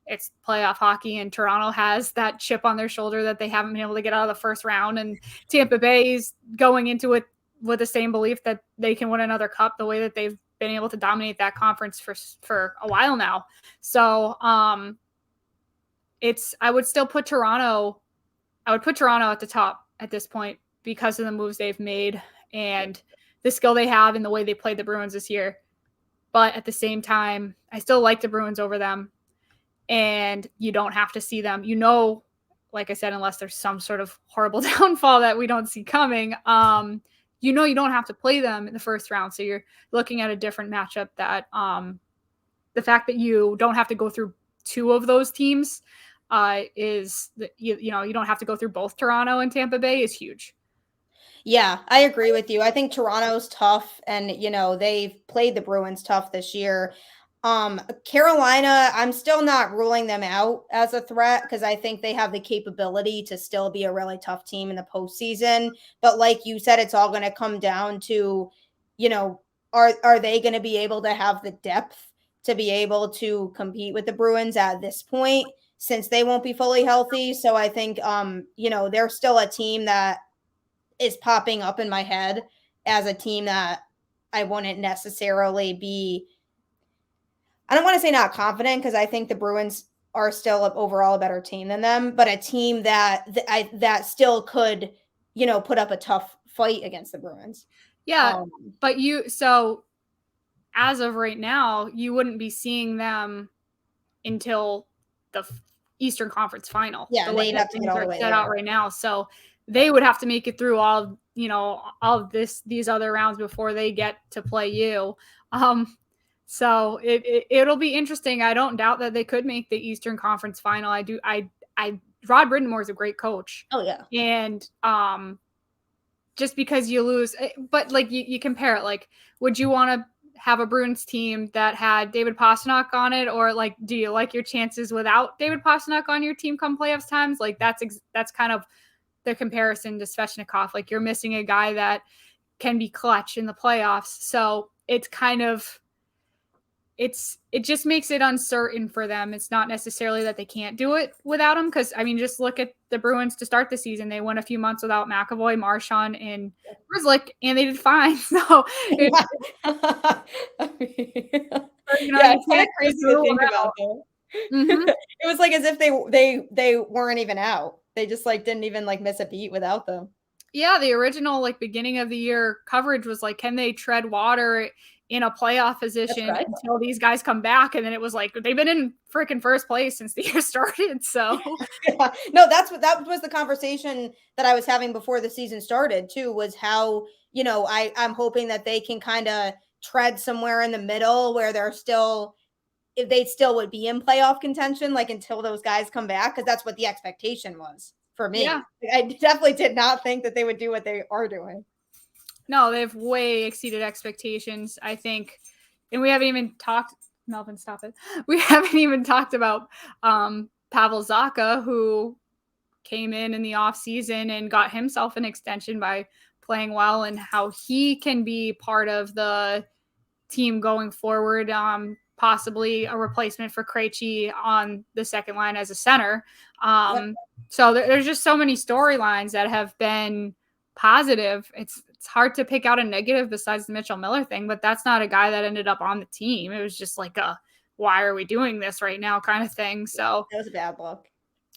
B: it's playoff hockey, and Toronto has that chip on their shoulder that they haven't been able to get out of the first round, and Tampa Bay is going into it with the same belief that they can win another cup the way that they've been able to dominate that conference for a while now. So I would still put Toronto. I would put Toronto at the top at this point because of the moves they've made and the skill they have and the way they played the Bruins this year. But at the same time, I still like the Bruins over them. And you don't have to see them, like I said, unless there's some sort of horrible downfall that we don't see coming, you don't have to play them in the first round. So you're looking at a different matchup that the fact that you don't have to go through two of those teams is that you don't have to go through both Toronto and Tampa Bay is huge.
A: Yeah, I agree with you. I think Toronto's tough, and they've played the Bruins tough this year. Carolina, I'm still not ruling them out as a threat because I think they have the capability to still be a really tough team in the postseason. But like you said, it's all going to come down to, are they going to be able to have the depth to be able to compete with the Bruins at this point, since they won't be fully healthy. So I think, they're still a team that is popping up in my head as a team that I wouldn't necessarily be. I don't want to say not confident because I think the Bruins are still overall a better team than them, but a team that still could, put up a tough fight against the Bruins.
B: Yeah, but so as of right now, you wouldn't be seeing them until the Eastern Conference Final.
A: Yeah,
B: the way
A: have to get all the way
B: set out right now. So they would have to make it through all of these other rounds before they get to play you. So it'll be interesting. I don't doubt that they could make the Eastern Conference Final. Rod Brind'Amour is a great coach.
A: Oh yeah.
B: And just because you lose, but like you compare it, like, would you want to have a Bruins team that had David Pastrnak on it, or like, do you like your chances without David Pastrnak on your team come playoffs times? Like that's kind of the comparison to Svechnikov. Like, you're missing a guy that can be clutch in the playoffs. So it's kind of, it just makes it uncertain for them. It's not necessarily that they can't do it without him, because I mean, just look at the Bruins to start the season. They went a few months without McAvoy, Marchand, and Grzelcyk, and they did fine. So it,
A: I mean,
B: you
A: it's kind of
B: can't
A: crazy
B: just
A: to
B: rule
A: think
B: it
A: about
B: out.
A: though.
B: Mm-hmm.
A: It was like as if they weren't even out. They just like didn't even like miss a beat without them.
B: Yeah, the original like beginning of the year coverage was like, can they tread water in a playoff position until these guys come back? And then it was like, they've been in freaking first place since the year started. So
A: yeah. No, that was the conversation that I was having before the season started too, was how, I'm hoping that they can kind of tread somewhere in the middle where they're still, if they still would be in playoff contention, like until those guys come back, because that's what the expectation was for me.
B: yeah.
A: I definitely did not think that they would do what they are doing.
B: No, they've way exceeded expectations, I think. And we haven't even talked, Melvin, stop it. We haven't even talked about Pavel Zacha, who came in the offseason and got himself an extension by playing well, and how he can be part of the team going forward, possibly a replacement for Krejci on the second line as a center. So there's just so many storylines that have been positive. It's hard to pick out a negative besides the Mitchell Miller thing, but that's not a guy that ended up on the team. It was just like why are we doing this right now kind of thing. So
A: that was a bad look.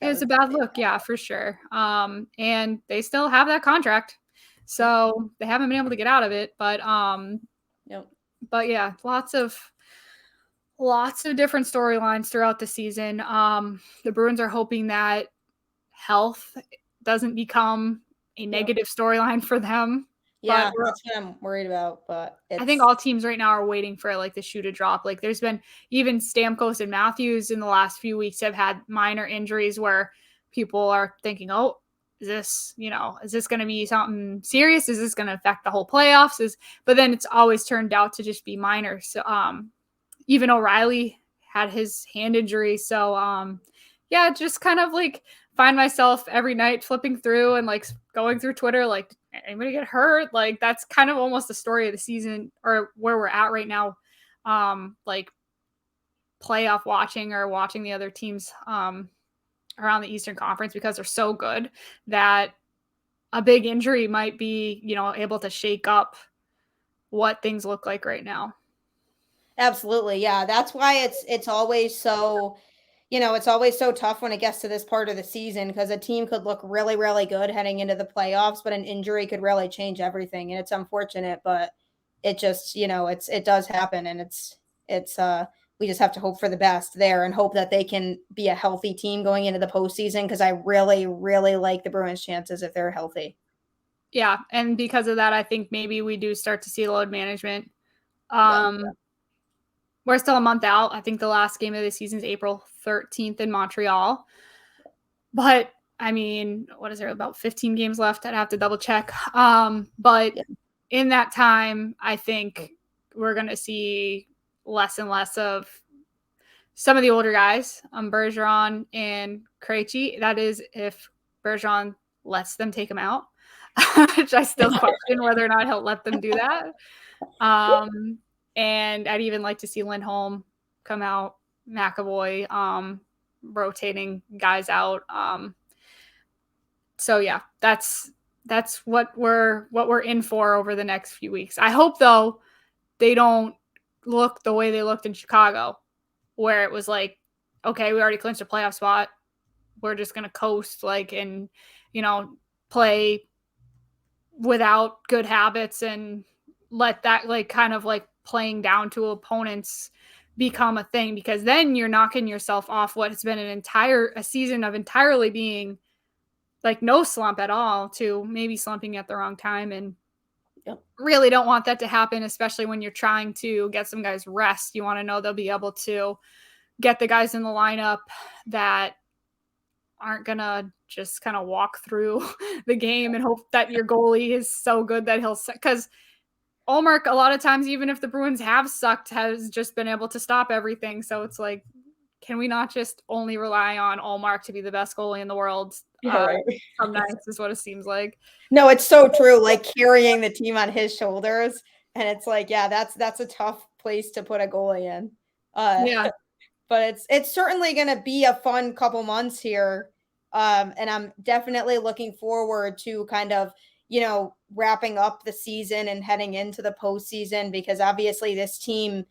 B: It was a bad look, yeah, for sure. And they still have that contract, so they haven't been able to get out of it. But but yeah, lots of different storylines throughout the season. The Bruins are hoping that health doesn't become a negative storyline for them.
A: Yeah, that's what I'm worried about. But
B: I think all teams right now are waiting for like the shoe to drop. Like there's been even Stamkos and Matthews in the last few weeks have had minor injuries where people are thinking, oh, is this going to be something serious? Is this going to affect the whole playoffs? But then it's always turned out to just be minor. So even O'Reilly had his hand injury. So yeah, just kind of like find myself every night flipping through and like going through Twitter, like, anybody get hurt? Like that's kind of almost the story of the season, or where we're at right now. Like playoff watching or watching the other teams around the Eastern Conference, because they're so good that a big injury might be, able to shake up what things look like right now.
A: Absolutely. Yeah. That's why it's always so, it's always so tough when it gets to this part of the season, because a team could look really, really good heading into the playoffs, but an injury could really change everything. And it's unfortunate, but it just, it does happen. And we just have to hope for the best there and hope that they can be a healthy team going into the postseason, because I really, really like the Bruins' chances if they're healthy.
B: Yeah. And because of that, I think maybe we do start to see load management. We're still a month out. I think the last game of the season is April 13th in Montreal. But I mean, what is there, about 15 games left? I'd have to double check. But in that time, I think we're going to see less and less of some of the older guys, Bergeron and Krejci. That is if Bergeron lets them take him out, which I still question whether or not he'll let them do that. And I'd even like to see Lindholm come out, McAvoy, rotating guys out. So yeah, that's what we're in for over the next few weeks. I hope though they don't look the way they looked in Chicago, where it was like, okay, we already clinched a playoff spot, we're just gonna coast, like, and play without good habits and let that like kind of like playing down to opponents become a thing, because then you're knocking yourself off what has been a season of entirely being like no slump at all to maybe slumping at the wrong time. And really don't want that to happen, especially when you're trying to get some guys rest. You want to know they'll be able to get the guys in the lineup that aren't gonna just kind of walk through the game and hope that your goalie is so good that he'll, because Ullmark, a lot of times, even if the Bruins have sucked, has just been able to stop everything. So it's like, can we not just only rely on Ullmark to be the best goalie in the world? Some nights is what it seems like.
A: No, it's so true. Like carrying the team on his shoulders. And it's like, yeah, that's a tough place to put a goalie in.
B: Yeah.
A: But it's certainly going to be a fun couple months here. And I'm definitely looking forward to kind of, wrapping up the season and heading into the postseason, because obviously this team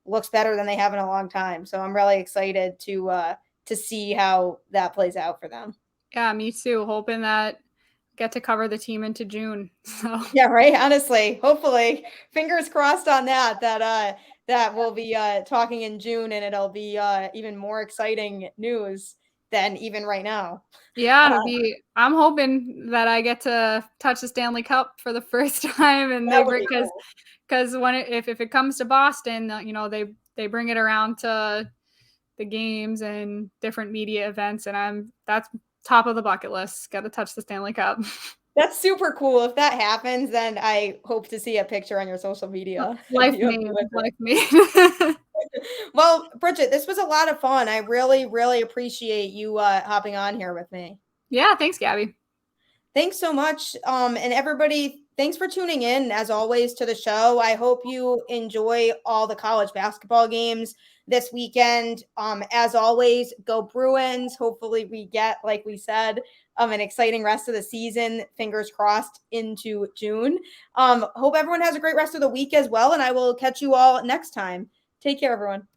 A: looks better than they have in a long time. So I'm really excited to see how that plays out for them.
B: Yeah, me too. Hoping that get to cover the team into June. So
A: yeah, right. Honestly, hopefully, fingers crossed on that we'll be talking in June, and it'll be even more exciting news than even right now.
B: yeah, I'm hoping that I get to touch the Stanley Cup for the first time, and
A: That
B: they
A: would
B: bring
A: be cool.
B: because when if it comes to Boston, they bring it around to the games and different media events, and that's top of the bucket list. Got to touch the Stanley Cup.
A: That's super cool. If that happens, then I hope to see a picture on your social media of
B: Life
A: you
B: made,
A: with
B: life
A: it.
B: made.
A: Well, Bridgette, this was a lot of fun. I really, really appreciate you hopping on here with me.
B: Yeah, thanks, Gabby.
A: Thanks so much. And everybody, thanks for tuning in, as always, to the show. I hope you enjoy all the college basketball games this weekend. As always, go Bruins. Hopefully we get, like we said, an exciting rest of the season, fingers crossed, into June. Hope everyone has a great rest of the week as well, and I will catch you all next time. Take care, everyone.